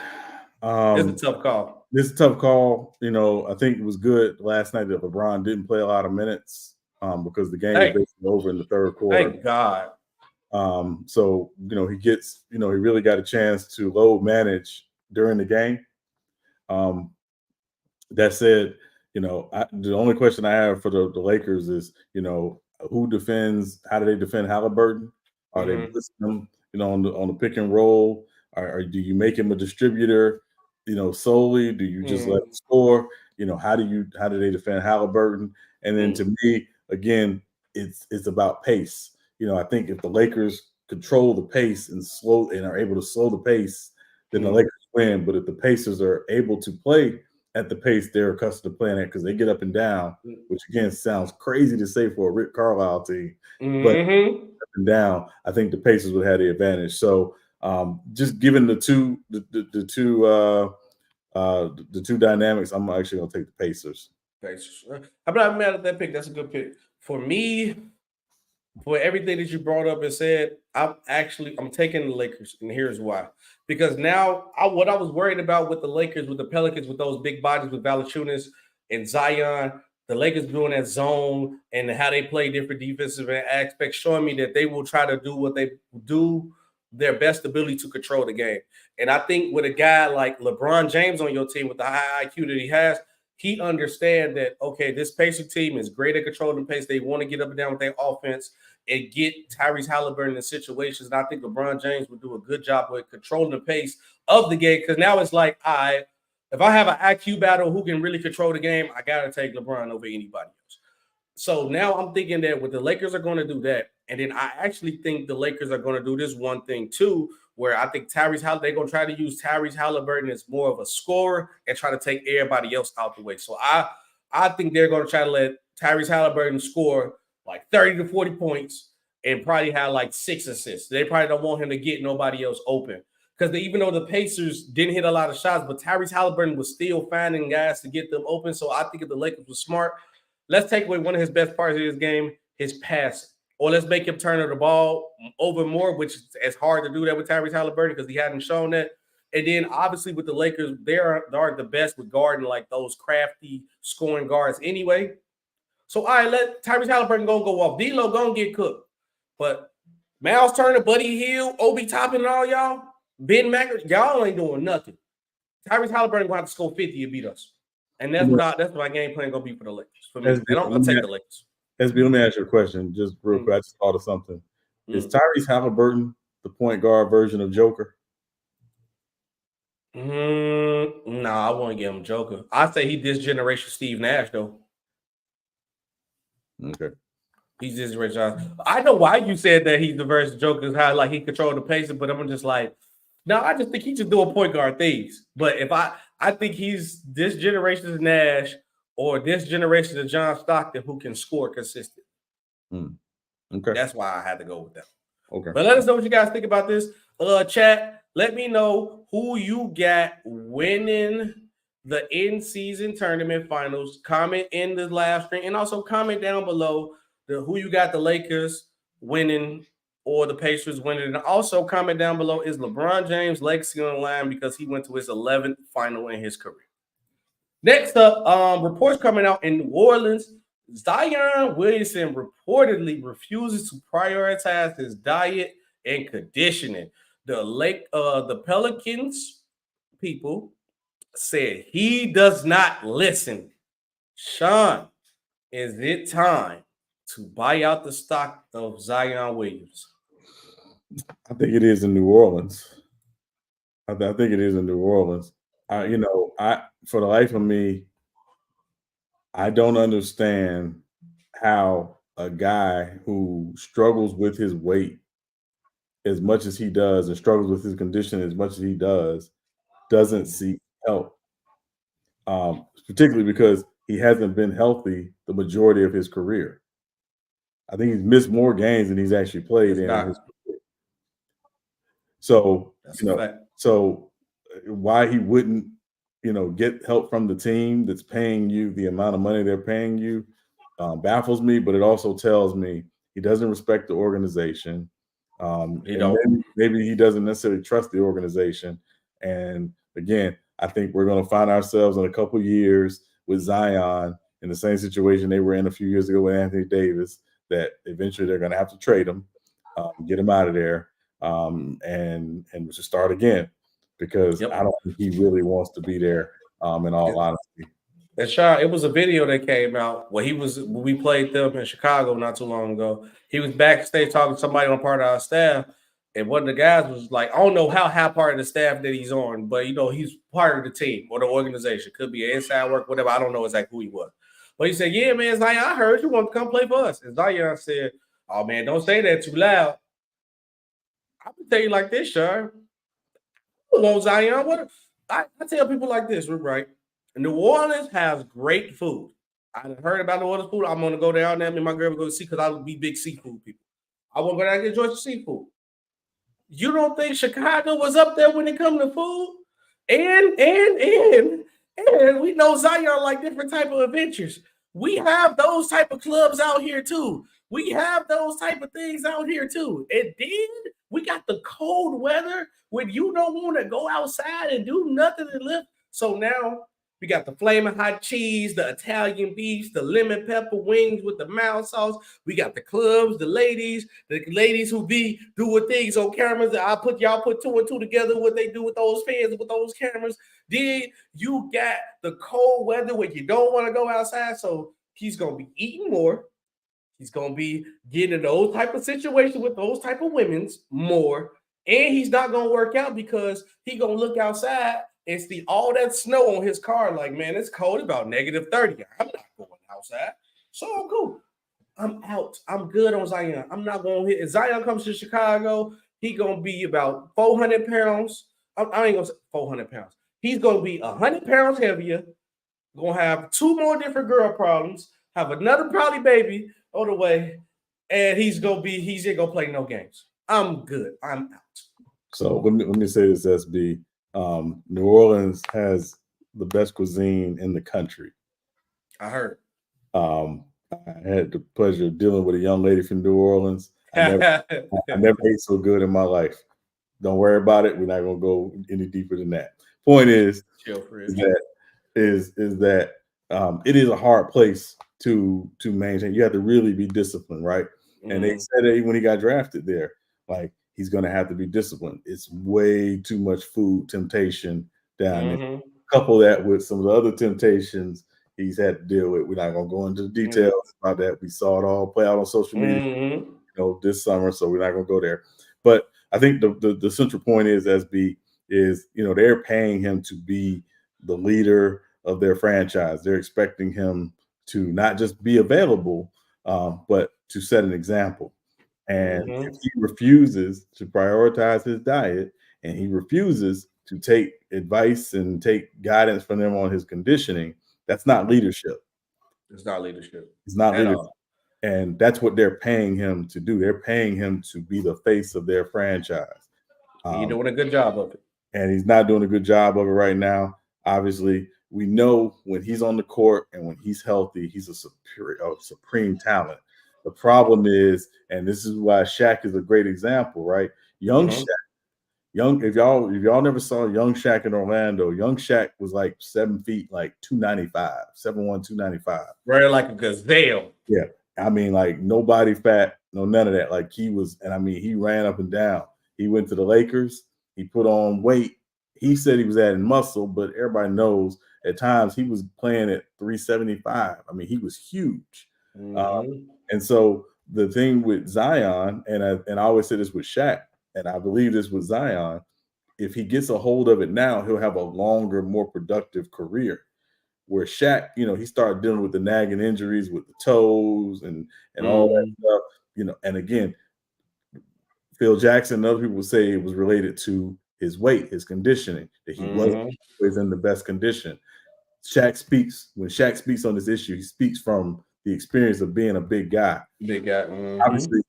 It's a tough call. This is a tough call. I think it was good last night that LeBron didn't play a lot of minutes because the game was basically over in the third quarter. Thank God. So, he gets, he really got a chance to load manage during the game. That said, the only question I have for the Lakers is, who defends? How do they defend Halliburton? Are they blitzing him, on the pick and roll? Or do you make him a distributor, solely? Do you just let him score? How do they defend Halliburton? And then to me, again, it's about pace. I think if the Lakers control the pace and are able to slow the pace, then the Lakers win. But if the Pacers are able to play at the pace they're accustomed to playing at, because they get up and down, which again sounds crazy to say for a Rick Carlisle team, but up and down, I think the Pacers would have the advantage. So just given the two dynamics, I'm actually going to take the Pacers. I'm not mad at that pick. That's a good pick for me. For everything that you brought up and said, I'm taking the Lakers, and here's why. Because now, what I was worried about with the Lakers, with the Pelicans, with those big bodies, with Valanciunas and Zion, the Lakers doing that zone and how they play different defensive aspects, showing me that they will try to do what they do, their best ability to control the game. And I think with a guy like LeBron James on your team with the high IQ that he has, he understands that, okay, this Pacer team is great at controlling the pace. They want to get up and down with their offense and get Tyrese Halliburton in situations. And I think LeBron James would do a good job with controlling the pace of the game, because now it's like, if I have an IQ battle who can really control the game, I got to take LeBron over anybody else. So now I'm thinking that what the Lakers are going to do that, and then I actually think the Lakers are going to do this one thing too, where I think they're going to try to use Tyrese Halliburton as more of a scorer and try to take everybody else out the way. So I think they're going to try to let Tyrese Halliburton score like 30 to 40 points and probably have like 6 assists. They probably don't want him to get nobody else open. Because even though the Pacers didn't hit a lot of shots, but Tyrese Halliburton was still finding guys to get them open. So I think if the Lakers were smart, let's take away one of his best parts of his game, his passing. Or let's make him turn the ball over more, which is hard to do that with Tyrese Halliburton because he hadn't shown that. And then obviously with the Lakers, they are the best with guarding like those crafty scoring guards anyway. So all right, let Tyrese Halliburton go off. D-Lo gonna get cooked. But Miles Turner, Buddy Hield, Obi Toppin, and all y'all, Ben Macker, y'all ain't doing nothing. Tyrese Halliburton gonna have to score 50 and beat us. And that's what my game plan gonna be for the Lakers. For me. And I'm gonna take the Lakers. SB, let me ask you a question, just real quick. I just thought of something. Is Tyrese Halliburton the point guard version of Joker? No, I won't give him Joker. I say he this generation Steve Nash though. Okay. He's this rich. I know why you said that he's the version of Joker, how like he controlled the pace, but I'm just like, no, I just think he's just doing point guard things. But if I think he's this generation's Nash or this generation of John Stockton who can score consistent. Okay. That's why I had to go with that. Okay. But let us know what you guys think about this. Chat, let me know who you got winning the in-season tournament finals. Comment in the live stream and also comment down below who you got the Lakers winning or the Pacers winning. And also comment down below, is LeBron James' legacy on the line because he went to his 11th final in his career? Next up, reports coming out in New Orleans. Zion Williamson reportedly refuses to prioritize his diet and conditioning. The Pelicans people said he does not listen. Sean, is it time to buy out the stock of Zion Williams? I think it is in New Orleans. I think it is in New Orleans. For the life of me, I don't understand how a guy who struggles with his weight as much as he does and struggles with his condition as much as he doesn't seek help. Particularly because he hasn't been healthy the majority of his career. I think he's missed more games than he's actually played in his career. So, so why he wouldn't, get help from the team that's paying you the amount of money they're paying you baffles me, but it also tells me he doesn't respect the organization. Maybe he doesn't necessarily trust the organization. And again, I think we're going to find ourselves in a couple of years with Zion in the same situation they were in a few years ago with Anthony Davis, that eventually they're going to have to trade him, get him out of there, and to start again, because I don't think he really wants to be there, in all honesty. And Sean, it was a video that came out when we played them in Chicago not too long ago. He was backstage talking to somebody on part of our staff, and one of the guys was like, I don't know how high part of the staff that he's on, but he's part of the team or the organization. Could be an inside work, whatever. I don't know exactly who he was. But he said, yeah, man, Zion, I heard you want to come play for us. And Zion said, oh, man, don't say that too loud. I'm going to tell you like this, Sean. Hello, Zion. I tell people like this, right? New Orleans has great food. I heard about New Orleans food. I'm going to go down there. Me and my girl will go to see because I would be big seafood people. I want to go down and enjoy the seafood. You don't think Chicago was up there when it comes to food? And we know Zion like different type of adventures. We have those type of clubs out here too. We have those type of things out here too. And then we got the cold weather when you don't want to go outside and do nothing and live. So now we got the flaming hot cheese, the Italian beefs, the lemon pepper wings with the mild sauce. We got the clubs, the ladies who be doing things on cameras. Y'all put two and two together, what they do with those fans, with those cameras. Then you got the cold weather where you don't want to go outside. So he's going to be eating more. He's going to be getting in those type of situations with those type of women's more. And he's not going to work out because he's going to look outside and see all that snow on his car. Like, man, it's cold, about -30. I'm not going outside. So I'm cool. I'm out. I'm good on Zion. I'm not going to hit. If Zion comes to Chicago, he going to be about 400 pounds. I ain't going to say 400 pounds. He's going to be 100 pounds heavier, going to have 2 more different girl problems, have another probably baby on the way, and he's ain't going to play no games. I'm good. I'm out. So let me say this, SB. New Orleans has the best cuisine in the country. I heard. I had the pleasure of dealing with a young lady from New Orleans. I never ate so good in my life. Don't worry about it. We're not gonna go any deeper than that. Point is that it is a hard place to maintain. You have to really be disciplined, right? Mm-hmm. And they said that when he got drafted there, like he's gonna have to be disciplined. It's way too much food temptation down there. Couple that with some of the other temptations he's had to deal with. We're not gonna go into the details about that. We saw it all play out on social media, this summer, so we're not gonna go there. But I think the central point is, SB, is they're paying him to be the leader of their franchise. They're expecting him to not just be available, but to set an example. And if he refuses to prioritize his diet and he refuses to take advice and take guidance from them on his conditioning, that's not leadership. It's not leadership. It's not leadership. And that's what they're paying him to do. They're paying him to be the face of their franchise. He's doing a good job of it. And he's not doing a good job of it right now. Obviously, we know when he's on the court and when he's healthy, he's a supreme talent. The problem is, and this is why Shaq is a great example, right? Young Shaq. If y'all never saw young Shaq in Orlando, young Shaq was like 7 feet, like 295, 7'1", 295. Right, like a gazelle. Yeah. I mean, like no body fat, no none of that. Like he was, and I mean, he ran up and down. He went to the Lakers. He put on weight. He said he was adding muscle, but everybody knows at times he was playing at 375. I mean, he was huge. And so the thing with Zion, and I always say this with Shaq, and I believe this with Zion, if he gets a hold of it now, he'll have a longer, more productive career. Where Shaq, he started dealing with the nagging injuries with the toes and all that stuff, and again, Phil Jackson and other people say it was related to his weight, his conditioning, that he wasn't always in the best condition. When Shaq speaks on this issue, he speaks from the experience of being a big guy. Obviously,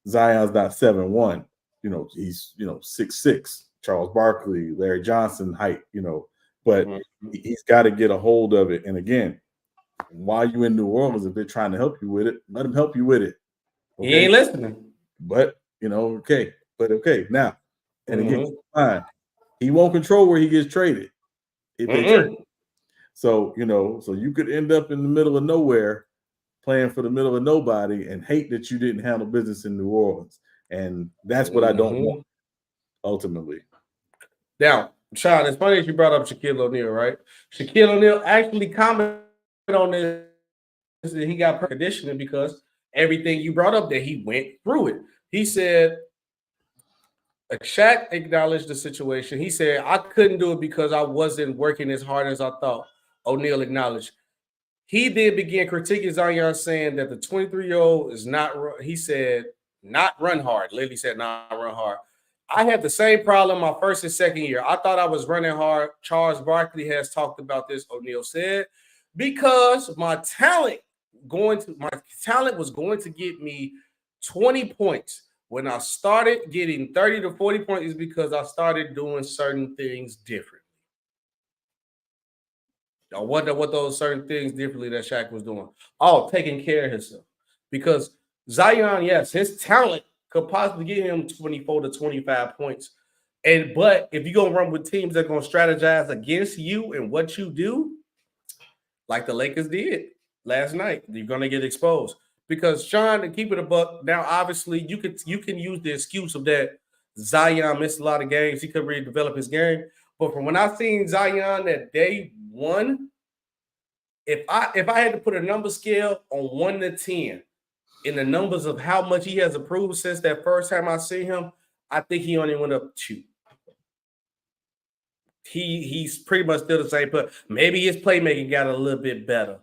Zion's not 7'1", he's 6'6", Charles Barkley, Larry Johnson height, but he's got to get a hold of it. And again, while you're in New Orleans, if they're trying to help you with it, let them help you with it. Okay? He ain't listening. But okay. Now, and again, fine. He won't control where he gets traded if they trade him. So so you could end up in the middle of nowhere, playing for the middle of nobody, and hate that you didn't handle business in New Orleans. And that's what I don't want, ultimately. Now, Sean, it's funny that you brought up Shaquille O'Neal, right? Shaquille O'Neal actually commented on this that he got conditioning because everything you brought up that he went through it. He said, Shaq acknowledged the situation. He said, I couldn't do it because I wasn't working as hard as I thought. O'Neal acknowledged. He then began critiquing Zion, saying that the 23-year-old is not, he said, not run hard. Literally said, not run hard. I had the same problem my first and second year. I thought I was running hard. Charles Barkley has talked about this, O'Neal said, because my talent was going to get me 20 points. When I started getting 30 to 40 points is because I started doing certain things differently. I wonder what those certain things differently that Shaq was doing. Oh, taking care of himself. Because Zion, yes, his talent could possibly get him 24 to 25 points. But if you're going to run with teams that are going to strategize against you and what you do, like the Lakers did last night, you're going to get exposed. Because Sean, to keep it a buck, now obviously you can use the excuse of that Zion missed a lot of games. He couldn't really develop his game. But from when I seen Zion that day one, if I had to put a number scale on 1 to 10 in the numbers of how much he has improved since that first time I see him, I think he only went up 2. He's pretty much still the same, but maybe his playmaking got a little bit better.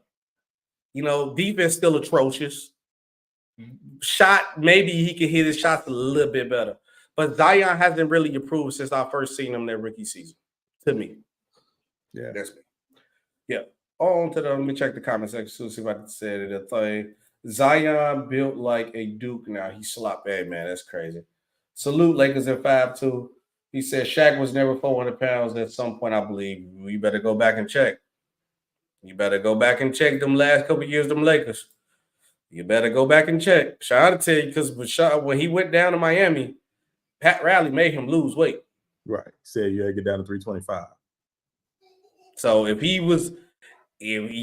Defense still atrocious. shot, maybe he can hit his shots a little bit better. But Zion hasn't really improved since I first seen him that rookie season. To me. Yeah. That's me. Yeah. On to let me check the comment section to see if I can say it. Zion built like a Duke now. He sloppy. Hey, man, that's crazy. Salute Lakers at 5'2". He said Shaq was never 400 pounds at some point, I believe. You better go back and check. You better go back and check them last couple years, them Lakers. You better go back and check. Sean to tell you, because when he went down to Miami, Pat Riley made him lose weight. Right. Said you had to get down to 325. So if you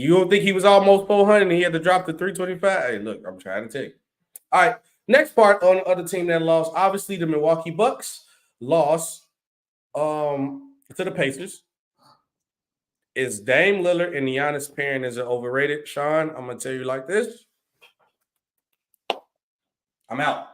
don't think he was almost 400 and he had to drop to 325, hey, look, I'm trying to tell you. All right. Next part on the other team that lost, obviously the Milwaukee Bucks lost to the Pacers. Is Dame Lillard and Giannis pairing is it overrated? Sean, I'm going to tell you like this. I'm out.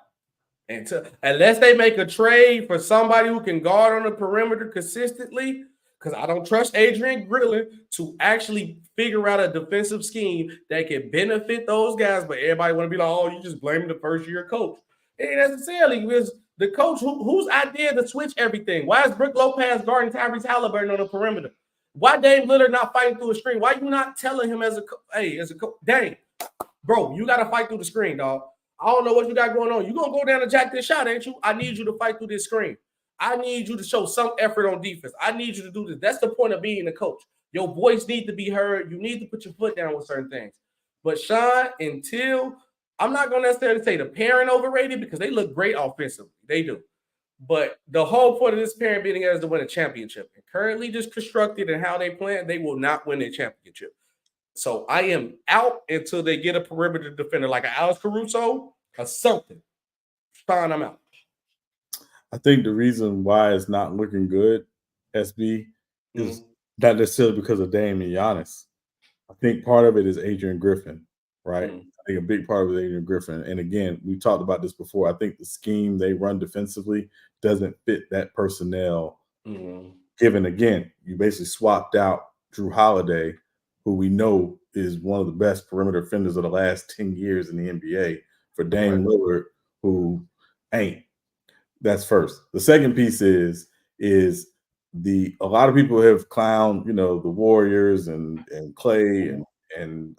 Unless they make a trade for somebody who can guard on the perimeter consistently, because I don't trust Adrian Grillin to actually figure out a defensive scheme that can benefit those guys. But everybody want to be like, oh, you just blaming the first-year coach. It ain't necessarily because the coach whose idea to switch everything. Why is Brook Lopez guarding Tyrese Halliburton on the perimeter? Why Dame Lillard not fighting through a screen? Why you not telling him as a coach, Dame, bro, you got to fight through the screen, dog. I don't know what you got going on. You're going to go down and jack this shot, ain't you? I need you to fight through this screen. I need you to show some effort on defense. I need you to do this. That's the point of being a coach. Your voice needs to be heard. You need to put your foot down with certain things. But Sean, I'm not going to necessarily say the pairing overrated because they look great offensively. They do. But the whole point of this pairing being together is to win a championship. And currently just constructed and how they plan, they will not win a championship. So I am out until they get a perimeter defender like an Alex Caruso or something. Sean, I'm out. I think the reason why it's not looking good, SB, is not necessarily because of Dame and Giannis. I think part of it is Adrian Griffin, right? I think a big part of it is Adrian Griffin. And again, we talked about this before. I think the scheme they run defensively doesn't fit that personnel. Given, again, you basically swapped out Drew Holiday, who we know is one of the best perimeter defenders of the last 10 years in the NBA, for Dame Lillard, who ain't. That's first. The second piece is a lot of people have clowned, the Warriors and Clay and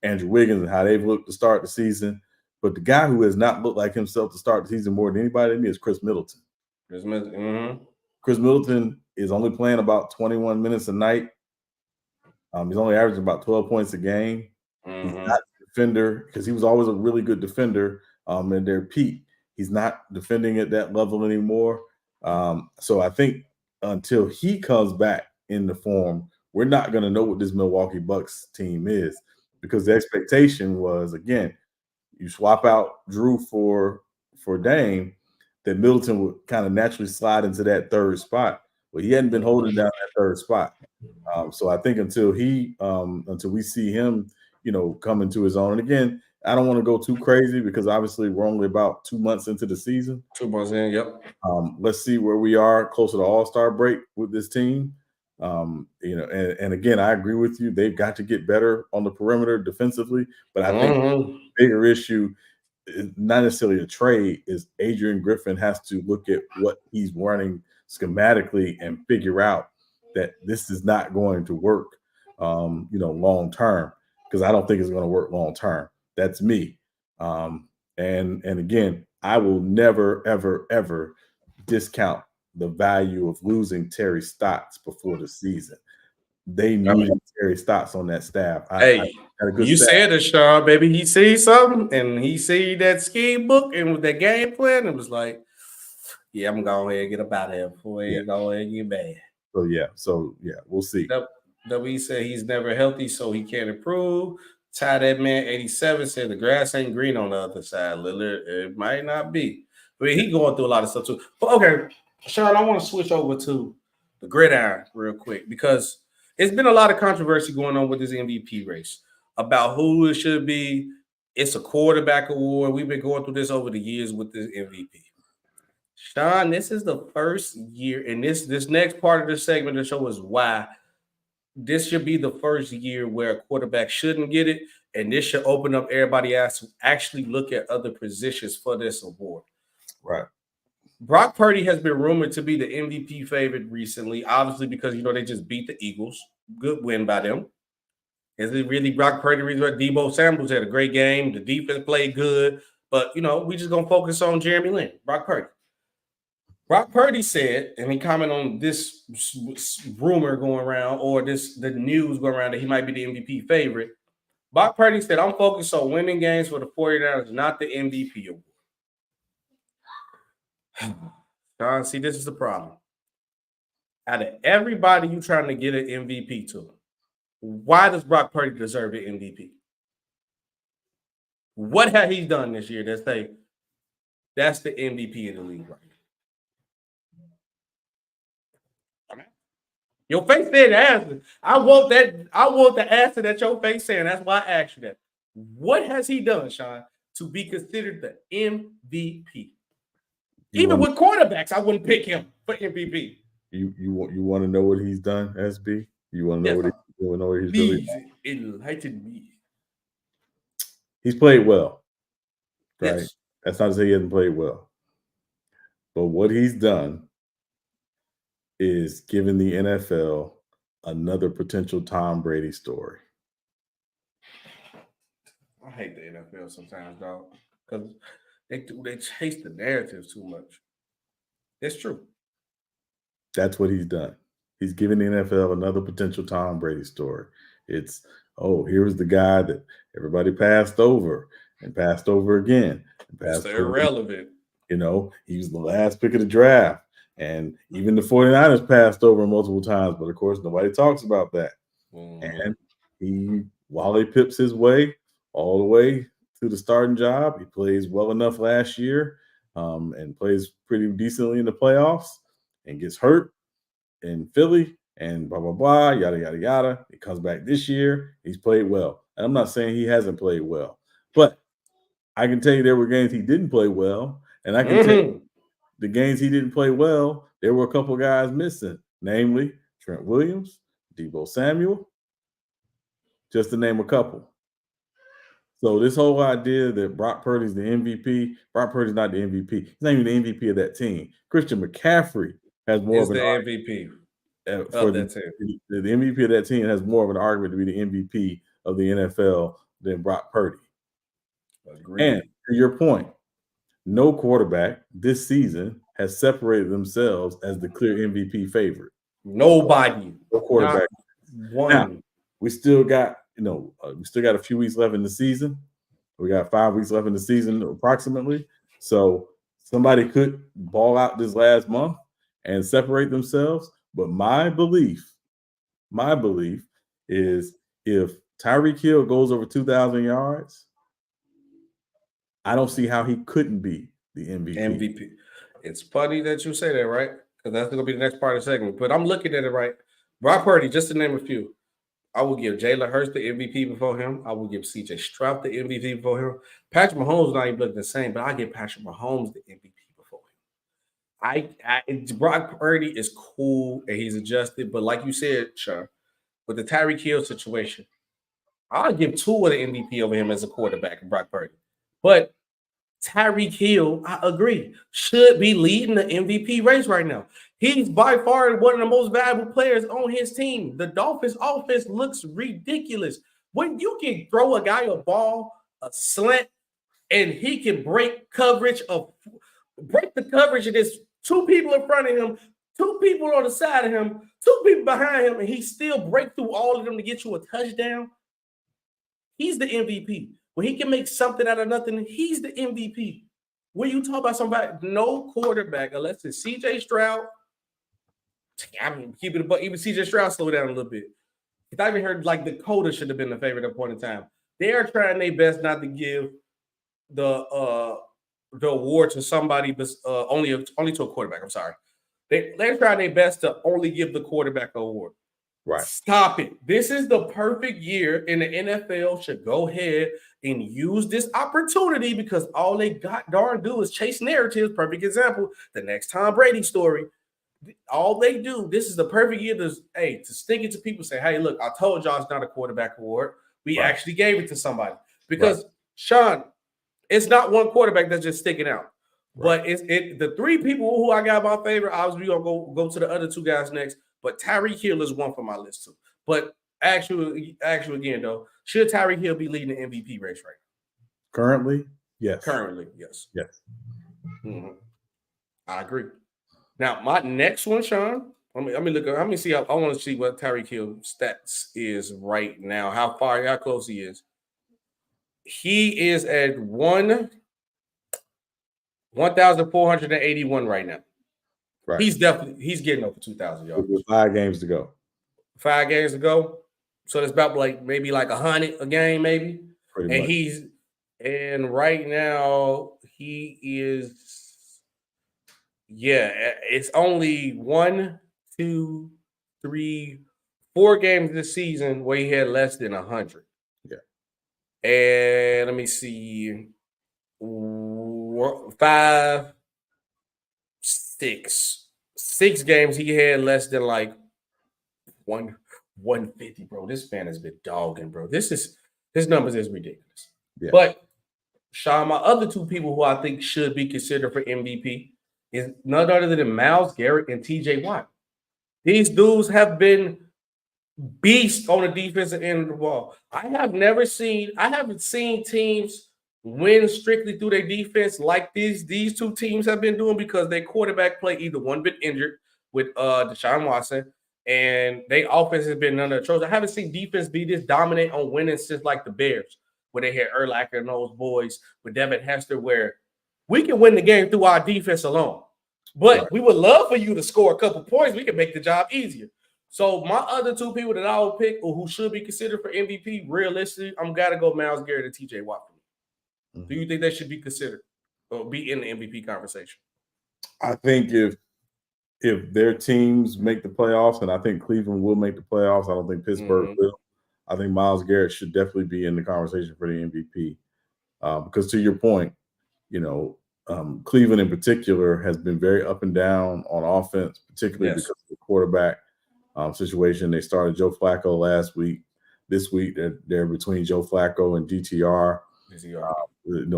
Andrew Wiggins and how they've looked to start the season. But the guy who has not looked like himself to start the season more than anybody to me is Chris Middleton. Chris Middleton is only playing about 21 minutes a night. He's only averaging about 12 points a game. He's not a defender because he was always a really good defender in their peak. He's not defending at that level anymore. So I think until he comes back in the form, we're not going to know what this Milwaukee Bucks team is, because the expectation was, again, you swap out Drew for Dame, that Middleton would kind of naturally slide into that third spot. But he hadn't been holding down that third spot. So I think until we see him, come into his own. And again, I don't want to go too crazy because obviously we're only about 2 months into the season. 2 months in, yep. Let's see where we are closer to All-Star break with this team. And again, I agree with you. They've got to get better on the perimeter defensively. But I think the bigger issue is not necessarily a trade, is Adrian Griffin has to look at what he's running schematically and figure out that this is not going to work, long term, because I don't think it's going to work long term. That's me. And again, I will never, ever, ever discount the value of losing Terry Stotts before the season. They needed Terry Stotts on that staff. You said it, Sean, baby. He see something and he see that scheme book and with that game plan, it was like, yeah, I'm going ahead and get up out of here before he go ahead and get bad. So we'll see. W said he's never healthy, so he can't improve. Ty that man 87 said the grass ain't green on the other side. Lillard, it might not be. But he going through a lot of stuff too. But okay, Sean, I want to switch over to the gridiron real quick because it's been a lot of controversy going on with this MVP race about who it should be. It's a quarterback award. We've been going through this over the years with this MVP. Sean, this is the first year, and this next part of the segment to show us why this should be the first year where a quarterback shouldn't get it, And this should open up everybody else to actually look at other positions for this award. Right. Brock Purdy has been rumored to be the MVP favorite recently, obviously because they just beat the Eagles. Good win by them. Is it really Brock Purdy? Debo Samuels had a great game. The defense played good, but we just gonna focus on Jeremy Lin, Brock Purdy. Brock Purdy said, and he commented on this rumor going around, or the news going around that he might be the MVP favorite. Brock Purdy said, "I'm focused on winning games for the 49ers, not the MVP award." John, see, this is the problem. Out of everybody you trying to get an MVP to, why does Brock Purdy deserve an MVP? What has he done this year that say that's the MVP of the league right now? Your face said the answer. I want the answer that your face saying. That's why I asked you that. What has he done, Sean, to be considered the MVP? Even with quarterbacks, I wouldn't pick him for MVP. You want to know what he's done, SB? You want to know what he's really done? Enlighten me. He's played well, right? Yes. That's not to say he hasn't played well. But what he's done is given the NFL another potential Tom Brady story. I hate the NFL sometimes, dog, because they chase the narrative too much. It's true. That's what he's done. He's given the NFL another potential Tom Brady story. It's, here's the guy that everybody passed over and passed over again. That's irrelevant. He was the last pick of the draft. And even the 49ers passed over multiple times. But, of course, nobody talks about that. And he, Wally Pips his way all the way to the starting job. He plays well enough last year and plays pretty decently in the playoffs and gets hurt in Philly and blah, blah, blah, yada, yada, yada. He comes back this year. He's played well. And I'm not saying he hasn't played well. But I can tell you there were games he didn't play well. And I can tell you the games he didn't play well, there were a couple guys missing, namely Trent Williams, Debo Samuel, just to name a couple. So this whole idea that Brock Purdy's the MVP, Brock Purdy's not the MVP. He's not even the MVP of that team. Christian McCaffrey has more of an MVP for the team. The MVP of that team has more of an argument to be the MVP of the NFL than Brock Purdy. Agreed. And to your point, no quarterback this season has separated themselves as the clear MVP favorite. Nobody. No quarterback. Not one. Now, we still got, a few weeks left in the season. We got 5 weeks left in the season approximately. So somebody could ball out this last month and separate themselves. But my belief is if Tyreek Hill goes over 2,000 yards, I don't see how he couldn't be the MVP. It's funny that you say that, right? Because that's going to be the next part of the segment. But I'm looking at it right. Brock Purdy, just to name a few. I will give Jalen Hurts the MVP before him. I will give CJ Stroud the MVP before him. Patrick Mahomes not even looking the same, but I give Patrick Mahomes the MVP before him. Brock Purdy is cool and he's adjusted, but like you said, Sean, with the Tyreek Hill situation, I'll give two of the MVP over him as a quarterback, Brock Purdy. But Tyreek Hill, I agree, should be leading the MVP race right now. He's by far one of the most valuable players on his team. The Dolphins' offense looks ridiculous. When you can throw a guy a ball, a slant, and he can break the coverage, and there's two people in front of him, two people on the side of him, two people behind him, and he still break through all of them to get you a touchdown. He's the MVP. When he can make something out of nothing, he's the MVP. When you talk about somebody, no quarterback, unless it's CJ Stroud. I mean, keep it above. Even CJ Stroud slow down a little bit. Because I even heard like Dakota should have been the favorite at a point in time. They are trying their best not to give the award to somebody, but only to a quarterback. I'm sorry. They're trying their best to only give the quarterback an award. Right. Stop it. This is the perfect year, and the NFL should go ahead and use this opportunity because all they got darn do is chase narratives. Perfect example, the next Tom Brady story. All they do, this is the perfect year to stick it to people, say, hey, look, I told y'all it's not a quarterback award. We Right. actually gave it to somebody because Sean, it's not one quarterback that's just sticking out. Right. But it's the three people who I got my favorite. Obviously, we're gonna go to the other two guys next. But Tyreek Hill is one for my list too. But actually again though, should Tyreek Hill be leading the MVP race right now? Currently, yes. Currently, yes. Yes. Mhm. I agree. Now, my next one, Sean. Let me look. Let me see. I want to see what Tyreek Hill stats is right now. How close he is. He is at 1,481 right now. Right. He's getting over 2,000 yards. With 5 games to go. 5 games to go. So it's about maybe 100 a game, maybe. Pretty much. And right now he is, it's only 1, 2, 3, 4 games this season where he had less than 100. Yeah. And let me see. 5, 6 games he had less than 150, bro. This man has been dogging, bro. His numbers is ridiculous. Yeah. But Sean, my other two people who I think should be considered for MVP is none other than Myles Garrett and TJ Watt. These dudes have been beasts on the defensive end of the ball. I haven't seen teams win strictly through their defense like these two teams have been doing, because their quarterback play either one been injured with Deshaun Watson, and their offense has been none of the trophies. I haven't seen defense be this dominant on winning since the Bears, where they had Urlacher and those boys with Devin Hester, where we can win the game through our defense alone. But we would love for you to score a couple points. We can make the job easier. So my other two people that I would pick, or who should be considered for MVP, realistically, I'm gotta go Myles Garrett and TJ Watt. Do you think they should be considered or be in the MVP conversation? I think if their teams make the playoffs, and I think Cleveland will make the playoffs, I don't think Pittsburgh will. I think Myles Garrett should definitely be in the conversation for the MVP. Because to your point, Cleveland in particular has been very up and down on offense, particularly because of the quarterback situation. They started Joe Flacco last week. This week, they're between Joe Flacco and DTR.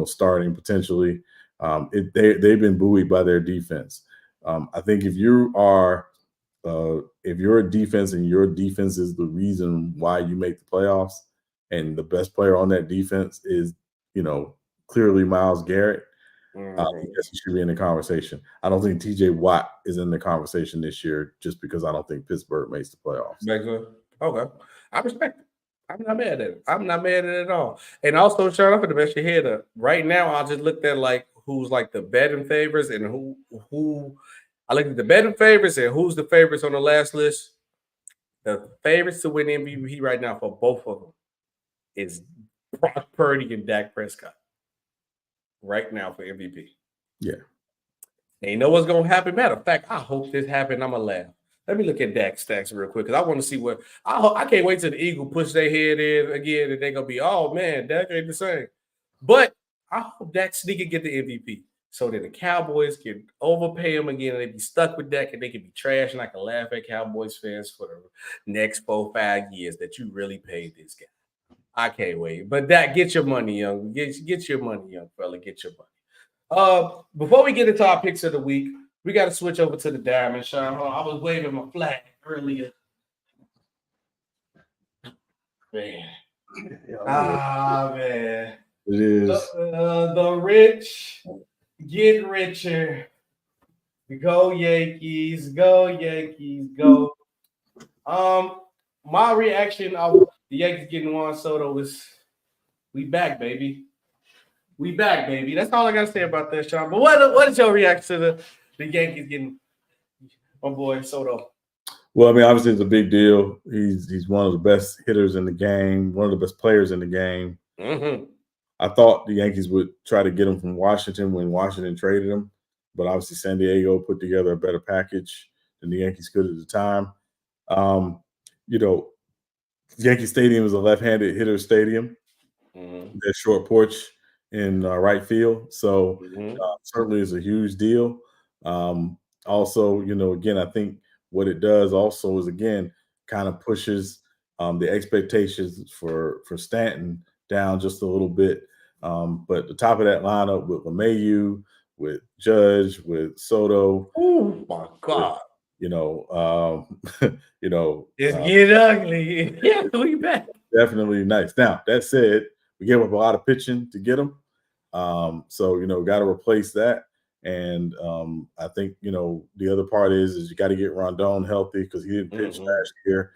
Starting potentially. They've been buoyed by their defense. I think if you're a defense and your defense is the reason why you make the playoffs, and the best player on that defense is, clearly Myles Garrett, I guess he should be in the conversation. I don't think TJ Watt is in the conversation this year, just because I don't think Pittsburgh makes the playoffs. Okay. I respect it. I'm not mad at it. I'm not mad at it at all. And also, Sean, I'm going to bet your head up. Right now, I just looked at who's the betting favorites and who I looked at the betting favorites and who's the favorites on the last list. The favorites to win MVP right now for both of them is Brock Purdy and Dak Prescott. Right now for MVP. Yeah. And you know what's going to happen? Matter of fact, I hope this happened. I'm going to laugh. Let me look at Dak's stats real quick, because I want to see what I can't wait till the Eagles push their head in again and they're going to be, oh, man, Dak ain't the same. But I hope Dak sneak and get the MVP so that the Cowboys can overpay him again and they be stuck with Dak and they can be trash, and I can laugh at Cowboys fans for the next 4-5 years that you really paid this guy. I can't wait. But Dak, get your money, young. Get your money, young fella. Get your money. Before we get into our picks of the week, we got to switch over to the diamond, Sean. I was waving my flag earlier. Man. Man. It is. The rich get richer. Go Yankees. Go Yankees. Go. My reaction of the Yankees getting Juan Soto is, we back, baby. We back, baby. That's all I got to say about that, Sean. But what is your reaction to the Yankees getting my boy Soto? Well, I mean, obviously it's a big deal. He's one of the best hitters in the game, one of the best players in the game. I thought the Yankees would try to get him from Washington when Washington traded him, but obviously San Diego put together a better package than the Yankees could at the time. Yankee Stadium is a left-handed hitter stadium. That short porch in right field, so certainly is a huge deal. Also, again, I think what it does also is, again, kind of pushes The expectations for Stanton down just a little bit. But the top of that lineup with LeMahieu, with Judge, with Soto. Oh my God. You know, It's getting ugly. Yeah, we back. Definitely nice. Now, that said, we gave up a lot of pitching to get him. So, got to replace that. And I think, the other part is you got to get Rondon healthy because he didn't pitch last year.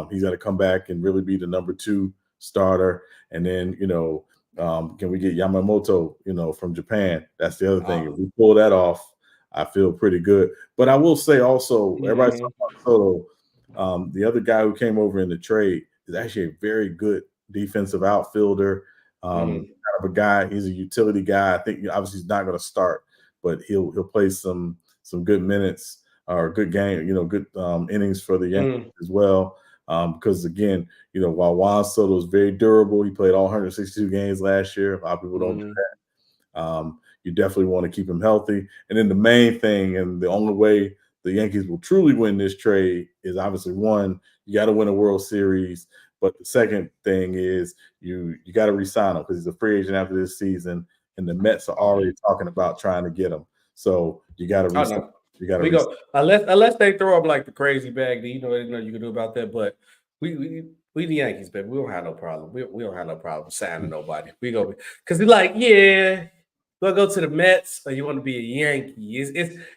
He's got to come back and really be the number 2 starter. And then, can we get Yamamoto, from Japan? That's the other thing. If we pull that off, I feel pretty good. But I will say also, everybody's talking about Soto. The other guy who came over in the trade is actually a very good defensive outfielder. Kind of a guy. He's a utility guy. I think obviously he's not going to start, but he'll play some good minutes or good game. Good innings for the Yankees as well. Because again, while Juan Soto is very durable, he played all 162 games last year. A lot of people don't do that. You definitely want to keep him healthy. And then the main thing, and the only way the Yankees will truly win this trade is obviously, one, you got to win a World Series. But the second thing is you got to re-sign him because he's a free agent after this season, and the Mets are already talking about trying to get him. So you got to re-sign. You got to go unless they throw up like the crazy bag. You know you can do about that. But we the Yankees, baby. We don't have no problem. We don't have no problem signing nobody. We go because they're like, yeah, we'll go to the Mets or you want to be a Yankee.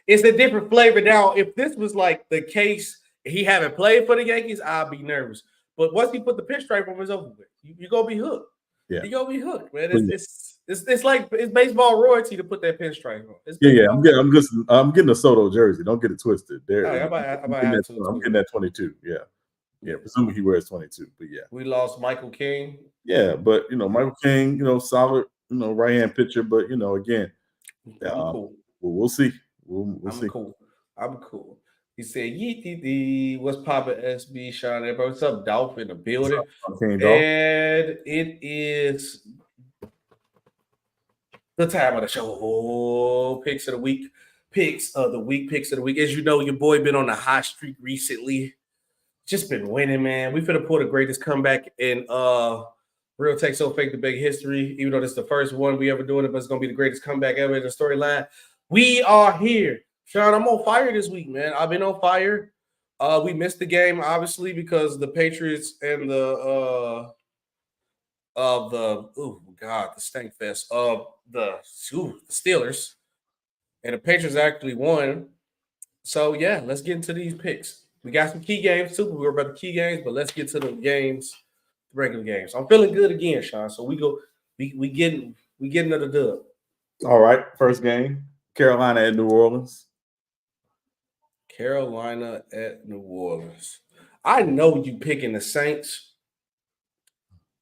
It's a different flavor. Now, if this was like the case, he haven't played for the Yankees, I'll be nervous. But once he put the pinstripe on, it's over with. You're gonna be hooked. Yeah. You're gonna be hooked, man. It's like it's baseball royalty to put that pinstripe on. I'm getting a Soto jersey. Don't get it twisted. I'm getting that 22. Yeah. Presumably he wears 22. But yeah, we lost Michael King. Yeah, but Michael King, solid, right hand pitcher. But again, cool. We'll see. We'll see. I'm cool. He said, "Yee, what's poppin', SB, Sean? Everybody, what's up, Dolph in the building?" And it is the time of the show. Picks of the week. As you know, your boy been on a hot streak recently. Just been winning, man. We finna pull the greatest comeback in Real Tech So Fake the Big history. Even though this is the first one we ever doing it, but it's gonna be the greatest comeback ever in the storyline. We are here. Sean, I'm on fire this week, man. I've been on fire. We missed the game, obviously, because the Patriots and the stank fest of the Steelers. And the Patriots actually won. So yeah, let's get into these picks. We got some key games too. We're about the key games, but let's get to the games, the regular games. I'm feeling good again, Sean. So we getting to the dub. All right, first game. Carolina at New Orleans. Carolina at New Orleans. I know you picking the Saints,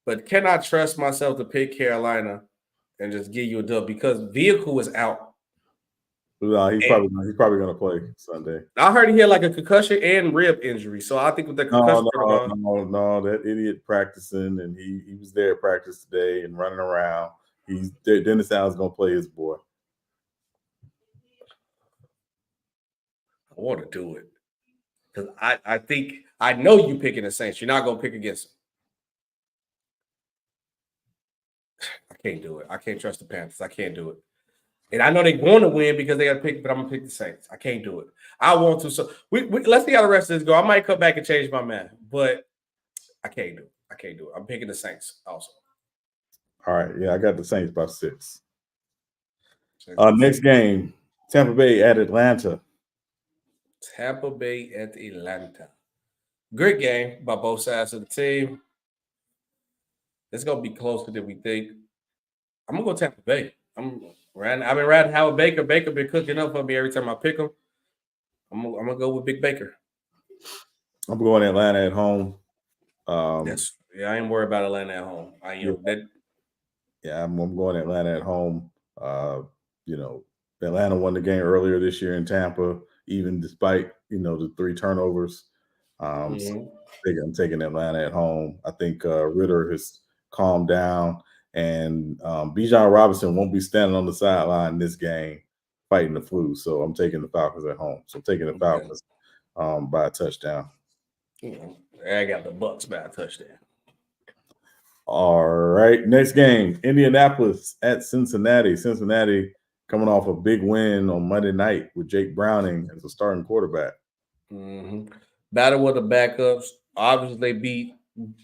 but can I trust myself to pick Carolina and just give you a dub because Vehicle is out. No, he's probably going to play Sunday. I heard he had like a concussion and rib injury, so I think with the concussion, no, that idiot practicing, and he was there at practice today and running around. Dennis Allen's going to play his boy. I want to do it because I think I know you picking the Saints. You're not going to pick against them. I can't do it. I can't trust the Panthers. I can't do it. And I know they want to win because they got to pick, but I'm going to pick the Saints. I can't do it. I want to. So let's see how the rest of this go. I might come back and change my mind, but I can't do it. I can't do it. I'm picking the Saints also. All right. Yeah, I got the Saints by 6. Next game, Tampa Bay at Atlanta. Tampa Bay at Atlanta. Great game by both sides of the team. It's going to be closer than we think. I'm going to go Tampa Bay. I've been riding Howard Baker. Baker been cooking up for me every time I pick him. I'm going to go with Big Baker. I'm going Atlanta at home. Yes. Yeah, I ain't worried about Atlanta at home. I'm going Atlanta at home. Atlanta won the game earlier this year in Tampa, even despite, the 3 turnovers. So I'm taking Atlanta at home. I think Ritter has calmed down, and Bijan Robinson won't be standing on the sideline this game fighting the flu. So I'm taking the Falcons at home. So I'm taking the Falcons by a touchdown. I got the Bucks by a touchdown. All right. Next game, Indianapolis at Cincinnati. Cincinnati coming off a big win on Monday night with Jake Browning as a starting quarterback. Battle with the backups. Obviously, they beat,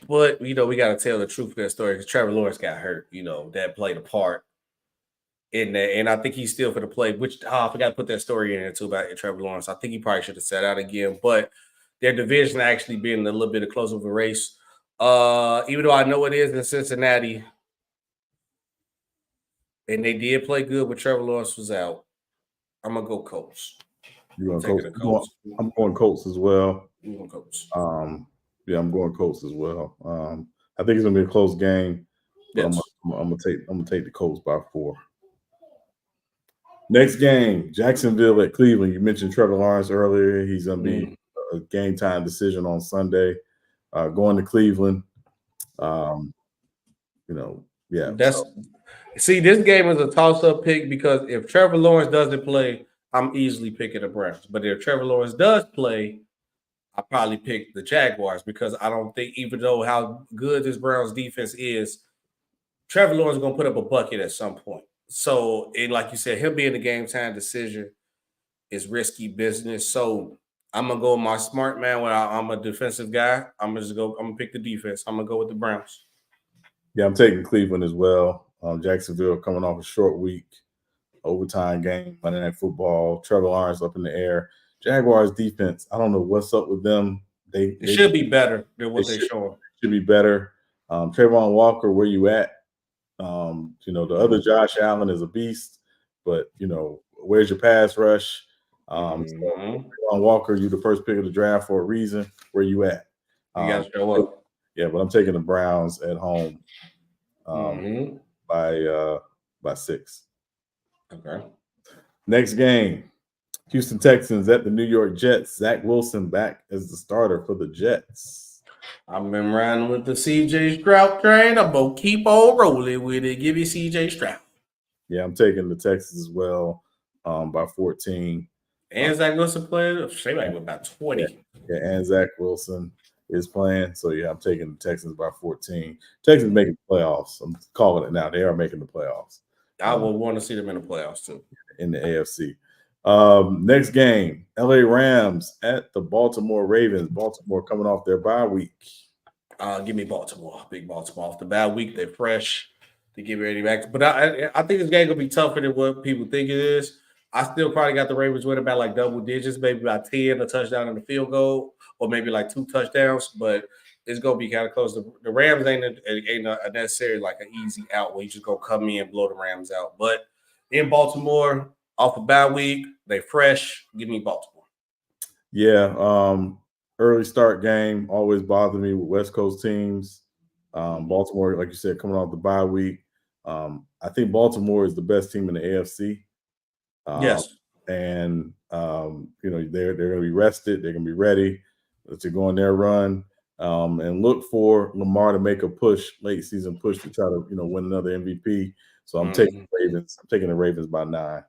but we got to tell the truth of that story because Trevor Lawrence got hurt. That played a part in that, and I think he's still for the play. Which I forgot to put that story in there too about Trevor Lawrence. I think he probably should have sat out again, but their division actually being a little bit of close of a race. Even though I know it is in Cincinnati, and they did play good, but Trevor Lawrence was out. I'm gonna go Colts. You're going Colts? I'm going Colts as well. I'm going Colts. Yeah, I'm going Colts as well. I think it's gonna be a close game, but yes. I'm gonna take the Colts by 4. Next game, Jacksonville at Cleveland. You mentioned Trevor Lawrence earlier. He's gonna be a game time decision on Sunday. Going to Cleveland. See, this game is a toss-up pick because if Trevor Lawrence doesn't play, I'm easily picking the Browns. But if Trevor Lawrence does play, I probably pick the Jaguars because I don't think, even though how good this Browns defense is, Trevor Lawrence is going to put up a bucket at some point. So, and like you said, him being a game time decision is risky business. So I'm gonna go with my smart man. When I'm a defensive guy, I'm gonna pick the defense. I'm gonna go with the Browns. Yeah, I'm taking Cleveland as well. Jacksonville coming off a short week, overtime game, Monday Night Football. Trevor Lawrence up in the air. Jaguars defense, I don't know what's up with them. They should be better than what they're showing. Should be better. Trayvon Walker, where you at? The other Josh Allen is a beast, but where's your pass rush? Trayvon Walker, you the first pick of the draft for a reason. Where you at? You gotta show up. Yeah, but I'm taking the Browns at home by 6. Okay. Next game, Houston Texans at the New York Jets. Zach Wilson back as the starter for the Jets. I've been riding with the CJ Stroud train. I'm going to keep on rolling with it. Give me CJ Stroud. Yeah, I'm taking the Texans as well by 14. And Zach Wilson played. They might be about 20. Yeah, and Zach Wilson is playing. So, yeah, I'm taking the Texans by 14. Texans making the playoffs. I'm calling it now. They are making the playoffs. I would want to see them in the playoffs, too. In the AFC. Next game, LA Rams at the Baltimore Ravens. Baltimore coming off their bye week. Give me Baltimore. Big Baltimore off the bye week. They're fresh. They get ready back. But I think this game going to be tougher than what people think it is. I still probably got the Ravens winning by like double digits, maybe about 10, a touchdown and a field goal, or maybe like 2 touchdowns. But it's going to be kind of close. The Rams ain't a necessarily like an easy out where you just go come in and blow the Rams out. But in Baltimore, off a bye week, they fresh. Give me Baltimore. Yeah, early start game always bothered me with West Coast teams. Baltimore, like you said, coming off the bye week. I think Baltimore is the best team in the AFC. Yes, and they're going to be rested. They're going to be ready to go on their run and look for Lamar to make a push, late season push to try to win another MVP. So I'm taking the Ravens. I'm taking the Ravens by 9.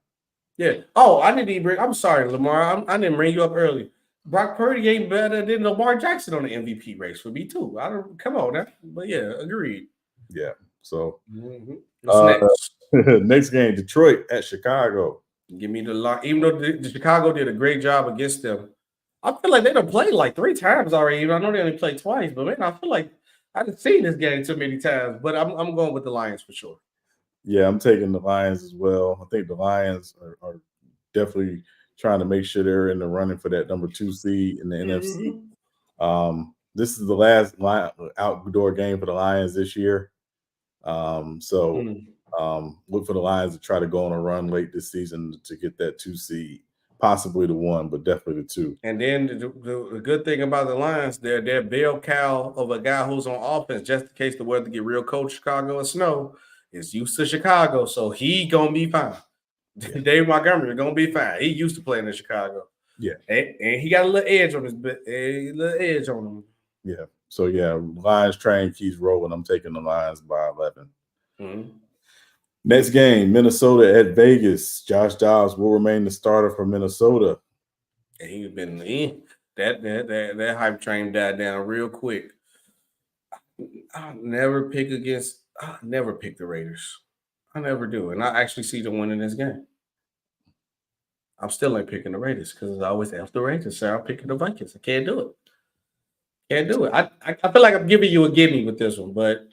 Yeah. Oh, I didn't even bring. I'm sorry, Lamar. I didn't bring you up early. Brock Purdy ain't better than Lamar Jackson on the MVP race for me too. I don't come on now, but yeah, agreed. Yeah. So what's next? Next game, Detroit at Chicago. Give me the line. Even though the Chicago did a great job against them, I feel like they done played like 3 times already. I know they only played twice, but man, I feel like I done seen this game too many times. But I'm going with the Lions for sure. Yeah, I'm taking the Lions as well. I think the Lions are definitely trying to make sure they're in the running for that number 2 seed in the NFC. This is the last outdoor game for the Lions this year. Look for the Lions to try to go on a run late this season to get that 2 seed, possibly the 1, but definitely the 2. And then the good thing about the Lions, they're bell cow of a guy who's on offense, just in case the weather get real cold, Chicago and snow. Is used to Chicago, so he gonna be fine. Yeah. Dave Montgomery gonna be fine. He used to playing in Chicago. Yeah, and he got a little edge on his him. Yeah. So yeah, Lions train keeps rolling. I'm taking the Lions by 11. Next game, Minnesota at Vegas. Josh Dobbs will remain the starter for Minnesota. And they That hype train died down real quick. I never pick the Raiders. I never do, and I actually see them winning this game. I'm still ain't picking the Raiders because I always ask the Raiders, so I'm picking the Vikings. I can't do it. Can't do it. I feel like I'm giving you a gimme with this one, but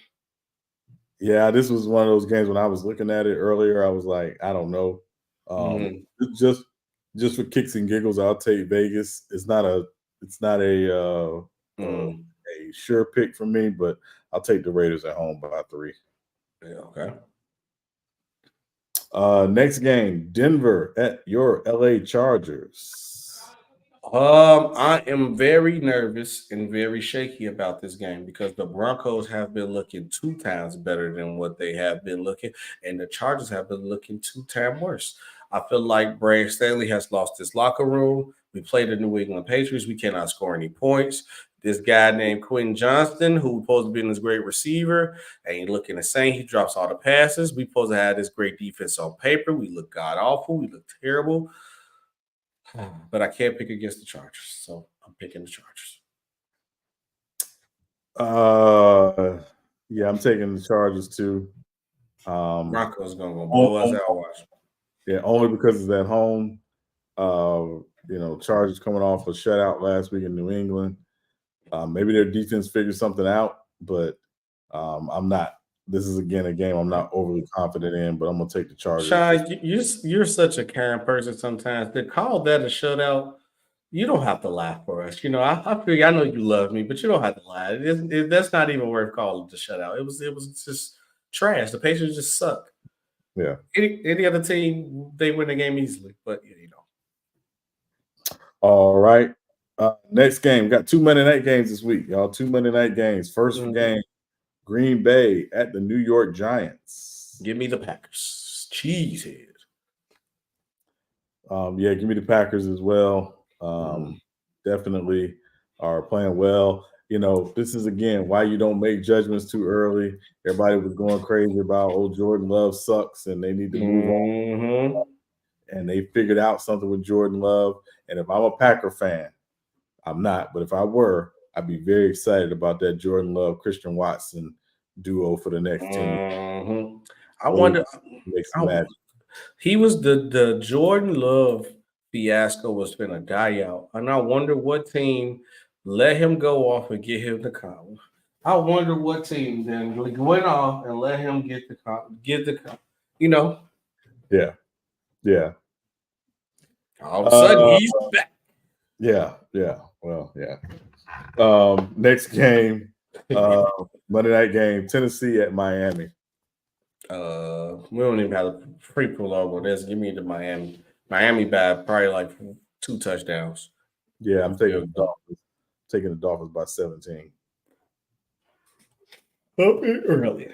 yeah, this was one of those games when I was looking at it earlier. I was like, I don't know. Just for kicks and giggles, I'll take Vegas. It's not a sure pick for me, but I'll take the Raiders at home by 3. Yeah, okay. Next game, Denver at your LA Chargers. I am very nervous and very shaky about this game because the Broncos have been looking 2 times better than what they have been looking, and the Chargers have been looking 2 times worse. I feel like Brad Staley has lost his locker room. We play the New England Patriots. We cannot score any points. This guy named Quentin Johnston, who's supposed to be this great receiver, ain't looking the same. He drops all the passes. We supposed to have this great defense on paper. We look god awful. We look terrible. But I can't pick against the Chargers, so I'm picking the Chargers. Yeah, I'm taking the Chargers too. Broncos gonna blow us out. Watch. Yeah, only because it's at home. Chargers coming off a shutout last week in New England. Maybe their defense figures something out, but I'm not. This is again a game I'm not overly confident in, but I'm gonna take the Chargers. Sean, you're such a kind person sometimes. To call that a shutout, you don't have to lie for us. I feel I know you love me, but you don't have to lie. That's not even worth calling it a shutout. It was just trash. The Patriots just suck. Yeah. Any other team, they win the game easily, but All right. Next game. Got 2 Monday night games this week, y'all. 2 Monday night games. First game, Green Bay at the New York Giants. Give me the Packers. Cheesehead. Yeah, give me the Packers as well. Definitely are playing well. This is again why you don't make judgments too early. Everybody was going crazy about Jordan Love sucks and they need to move on. And they figured out something with Jordan Love. And if I'm a Packer fan, I'm not, but if I were, I'd be very excited about that Jordan Love, Christian Watson duo for the next team. I wonder. He was the Jordan Love fiasco was gonna die out, and I wonder what team let him go off and get him the college. I wonder what team then went off and let him get the Yeah. All of a sudden, he's back. Yeah. Well, yeah. Next game, Monday night game, Tennessee at Miami. We don't even have a free prologue on this. Give me the Miami. Miami by probably like 2 touchdowns. Yeah, I'm taking the Dolphins. Taking the Dolphins by 17. Up it early.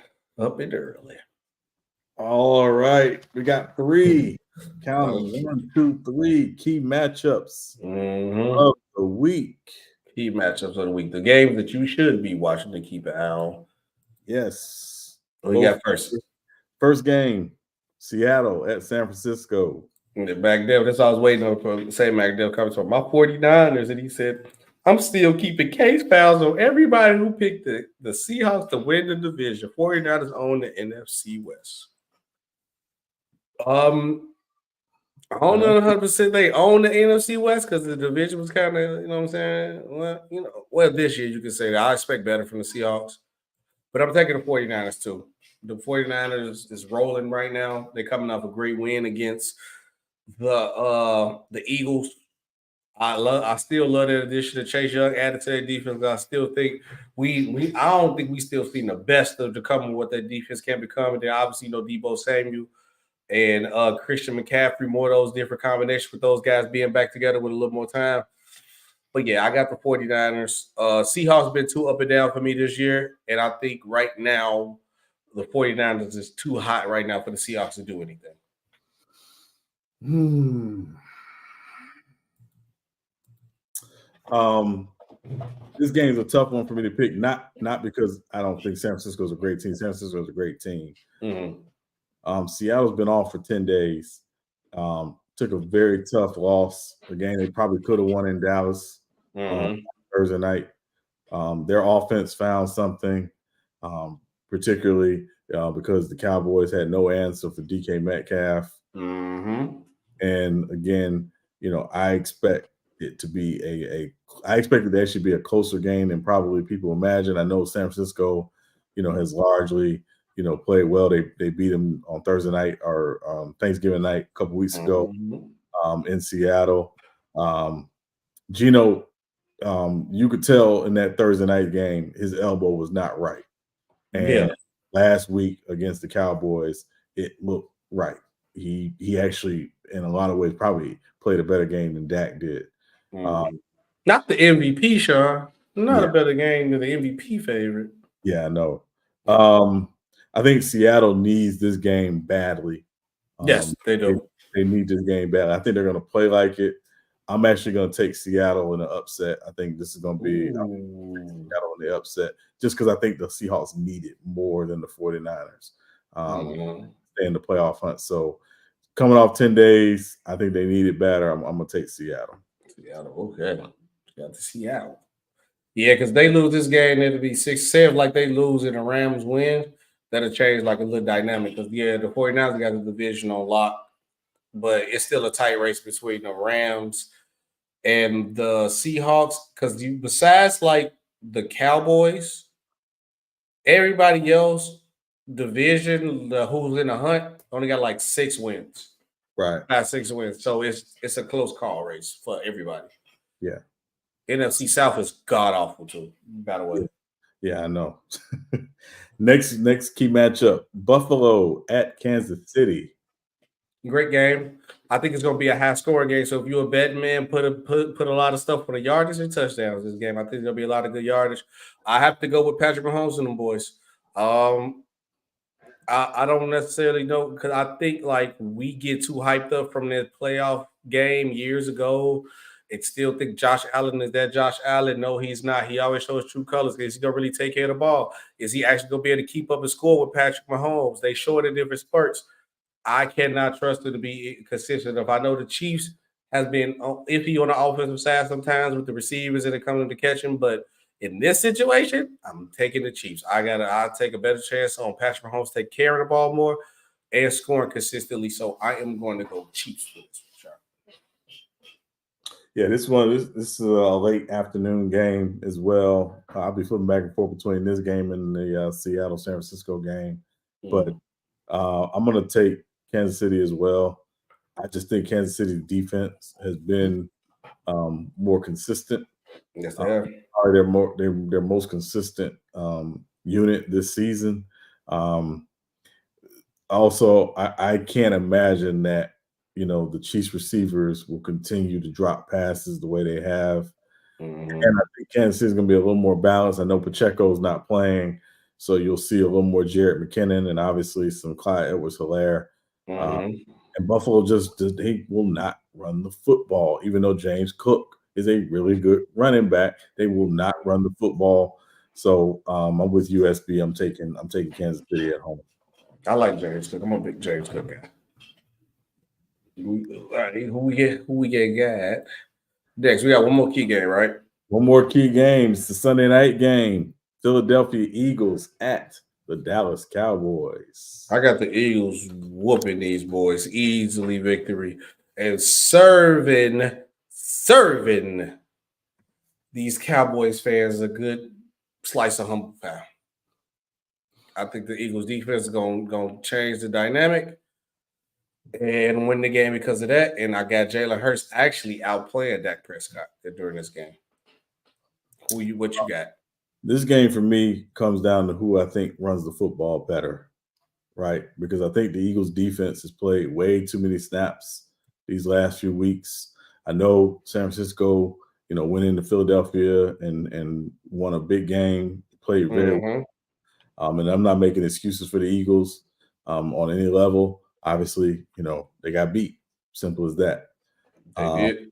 All right, we got 3. Count 1, 2, 3 key matchups of the week. Key matchups of the week. The games that you should be watching to keep an eye on. Yes. What we got first? First game, Seattle at San Francisco. McDell, that's all I was waiting on for say McDell coming to my 49ers, and he said, I'm still keeping case files on everybody who picked the Seahawks to win the division. 49ers own the NFC West. I don't know 100% they own the NFC West because the division was kind of, you know what I'm saying? Well, this year you can say that I expect better from the Seahawks, but I'm taking the 49ers too. The 49ers is rolling right now. They're coming off a great win against the Eagles. I still love that addition of Chase Young added to their defense. I still think I don't think we still seen the best of the come of what that defense can become. And then obviously Debo Samuel and Christian McCaffrey, more of those different combinations with those guys being back together with a little more time. But yeah, I got the 49ers. Seahawks been too up and down for me this year. And I think right now the 49ers is too hot right now for the Seahawks to do anything. This game is a tough one for me to pick, not because I don't think San Francisco is a great team. San Francisco is a great team. Seattle's been off for 10 days. Took a very tough loss. A game they probably could have won in Dallas. Thursday night. Their offense found something, particularly because the Cowboys had no answer for DK Metcalf. And again, I expect it to be I expected that should be a closer game than probably people imagine. I know San Francisco, has largely, played well. They beat them on Thursday night or Thanksgiving night a couple weeks ago in Seattle. Gino, you could tell in that Thursday night game, his elbow was not right. And last week against the Cowboys, it looked right. He actually, in a lot of ways, probably played a better game than Dak did. Not the MVP, Sean. Not a better game than the MVP favorite. Yeah, I know. I think Seattle needs this game badly. Yes, they do. They need this game badly. I think they're going to play like it. I'm actually going to take Seattle in an upset. I think this is going to be Seattle in the upset just because I think the Seahawks need it more than the 49ers stay in the playoff hunt. So coming off 10 days, I think they need it better. I'm going to take Seattle. Okay. Got to Seattle. Yeah, because they lose this game, it'll be 6-7. Like they lose and the Rams win, that'll change like a little dynamic. Because, the 49ers got the division on lock, but it's still a tight race between the Rams and the Seahawks. Because besides like the Cowboys, everybody else, division, who's in the hunt, only got like 6 wins. Right. Got 6 wins. So it's a close call race for everybody. Yeah. NFC South is god awful too, by the way. Yeah, I know. Next key matchup: Buffalo at Kansas City. Great game. I think it's going to be a high scoring game. So if you're a betting man, put a lot of stuff on the yardage and touchdowns this game. I think there'll be a lot of good yardage. I have to go with Patrick Mahomes and them boys. I don't necessarily know because I think like we get too hyped up from that playoff game years ago. And still think Josh Allen is that Josh Allen. No, he's not. He always shows true colors. Is he going to really take care of the ball? Is he actually going to be able to keep up and score with Patrick Mahomes? They show it in different spurts. I cannot trust him to be consistent. If I know the Chiefs has been iffy on the offensive side sometimes with the receivers that are coming to catch him, but in this situation, I'm taking the Chiefs. I'll take a better chance on Patrick Mahomes take care of the ball more and scoring consistently. So I am going to go Chiefs for this one. Yeah, this is a late afternoon game as well. I'll be flipping back and forth between this game and the Seattle-San Francisco game. But I'm going to take Kansas City as well. I just think Kansas City's defense has been more consistent. Yes, they have. They're most consistent unit this season. Also, I can't imagine that the Chiefs receivers will continue to drop passes the way they have. And I think Kansas City is going to be a little more balanced. I know Pacheco's not playing, so you'll see a little more Jarrett McKinnon and obviously some Clyde Edwards-Helaire. And Buffalo they will not run the football, even though James Cook is a really good running back. They will not run the football. So I'm with USB. I'm taking Kansas City at home. I like James Cook. I'm a big James Cook guy. All right, who we get? Next, we got one more key game, right? One more key game. It's the Sunday night game. Philadelphia Eagles at the Dallas Cowboys. I got the Eagles whooping these boys. Easily victory. And serving these Cowboys fans a good slice of humble pie. I think the Eagles defense is going to change the dynamic and win the game because of that. And I got Jalen Hurts actually outplaying Dak Prescott during this game. What you got? This game for me comes down to who I think runs the football better, right? Because I think the Eagles defense has played way too many snaps these last few weeks. I know San Francisco, went into Philadelphia and won a big game, played very well. And I'm not making excuses for the Eagles on any level. Obviously, they got beat. Simple as that. They did.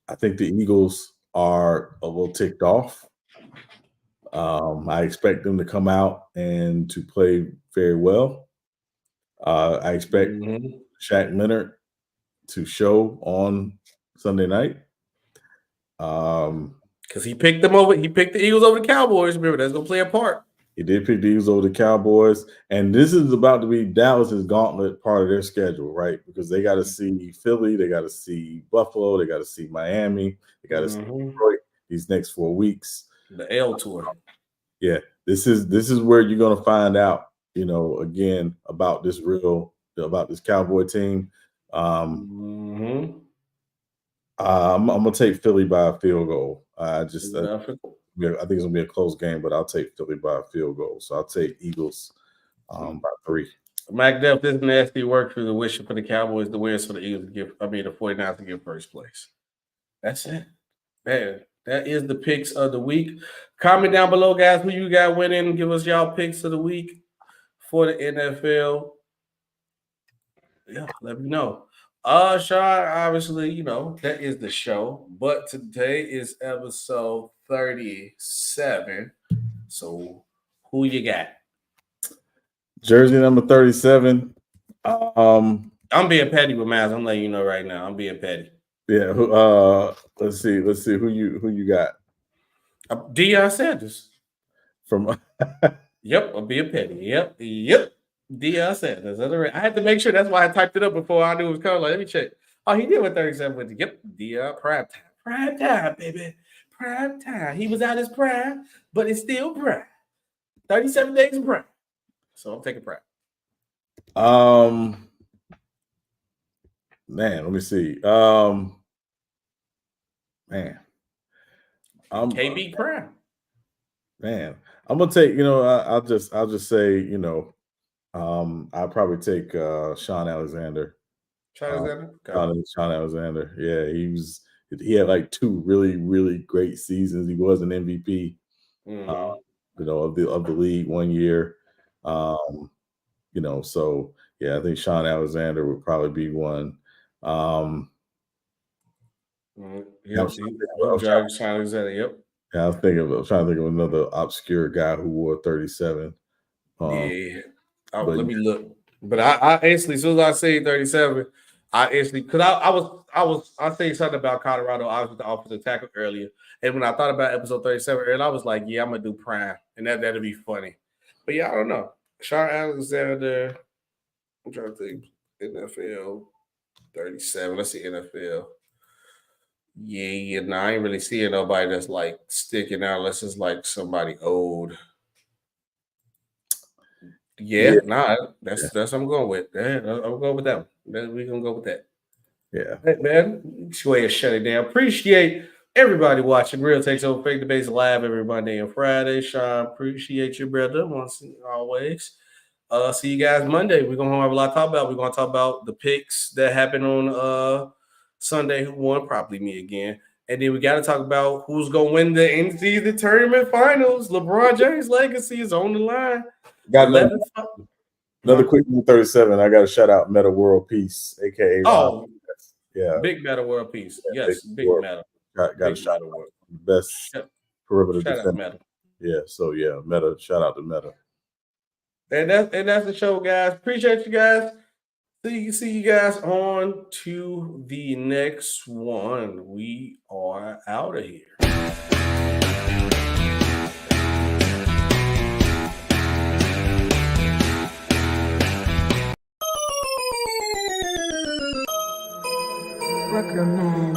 I think the Eagles are a little ticked off. I expect them to come out and to play very well. I expect Shaq Leonard to show on Sunday night. Because he picked them over. He picked the Eagles over the Cowboys. Remember, that's gonna play a part. He did pick the Eagles over the Cowboys, and this is about to be Dallas's gauntlet part of their schedule, right? Because they got to see Philly, they got to see Buffalo, they got to see Miami, they got to see Detroit these next 4 weeks. The L tour. Yeah, this is where you're gonna find out, again about this Cowboy team. I'm gonna take Philly by a field goal. I think it's gonna be a close game, but I'll take Philly by a field goal. So I'll take Eagles by 3. Mac Def, this nasty work through the wishing for the Cowboys to win, so the Eagles the 49ers to get first place. That's it. Man, that is the picks of the week. Comment down below, guys, who you got winning. Give us y'all picks of the week for the NFL. Yeah, let me know. Sean, obviously, that is the show. But today is episode 37. So who you got? Jersey number 37. I'm being petty with Miles. I'm letting you know right now. I'm being petty. Yeah. Let's see. Who you got? Deion Sanders. From Yep, I'm being petty. Yep. Deion Sanders. I had to make sure. That's why I typed it up before I knew it was coming. Like, let me check. Oh, he did with 37 with the Deion prime time. Prime time, baby. Prime time. He was out his prime, but it's still prime. 37 days of prime. So I'm taking prime. Man, let me see. KB prime. Man, I'm gonna take. I'll just say. I'll probably take Sean Alexander. Sean Alexander. Sean Alexander. Yeah, he had like 2 really, really great seasons. He was an MVP. Of the league one year. So yeah, I think Sean Alexander would probably be one. Sean Alexander. Yep. Yeah, I'm trying to think of another obscure guy who wore 37. Yeah. Let me look. But I instantly, as soon as I say 37, I instantly, because I say something about Colorado. I was with the offensive tackle earlier, and when I thought about episode 37 earlier, I was like, yeah, I'm gonna do prime, and that'll be funny. But yeah, I don't know. Sean Alexander. I'm trying to think. NFL 37. Let's see NFL. Yeah, no, I ain't really seeing nobody that's like sticking out unless it's like somebody old. That's I'm going with. I'm going with that one. We're gonna go with that. Yeah. Hey, man, go ahead and shut it down. Appreciate everybody watching Real Takes Over Fake Debates live every Monday and Friday. Sean, appreciate you, brother. Once always. See you guys Monday. We're gonna have a lot to talk about. We're gonna talk about the picks that happened on Sunday. Who won? Probably me again. And then we got to talk about who's gonna win the NCAA tournament finals. LeBron James' legacy is on the line. Got another quick 37. I got to shout out Meta World Peace, aka Big Meta World Peace. Yeah, yes, big Meta. Got to shout out best perimeter defender. Yeah, so yeah, Meta. Shout out to Meta. And that's the show, guys. Appreciate you guys. See you guys on to the next one. We are out of here. Ruckerman.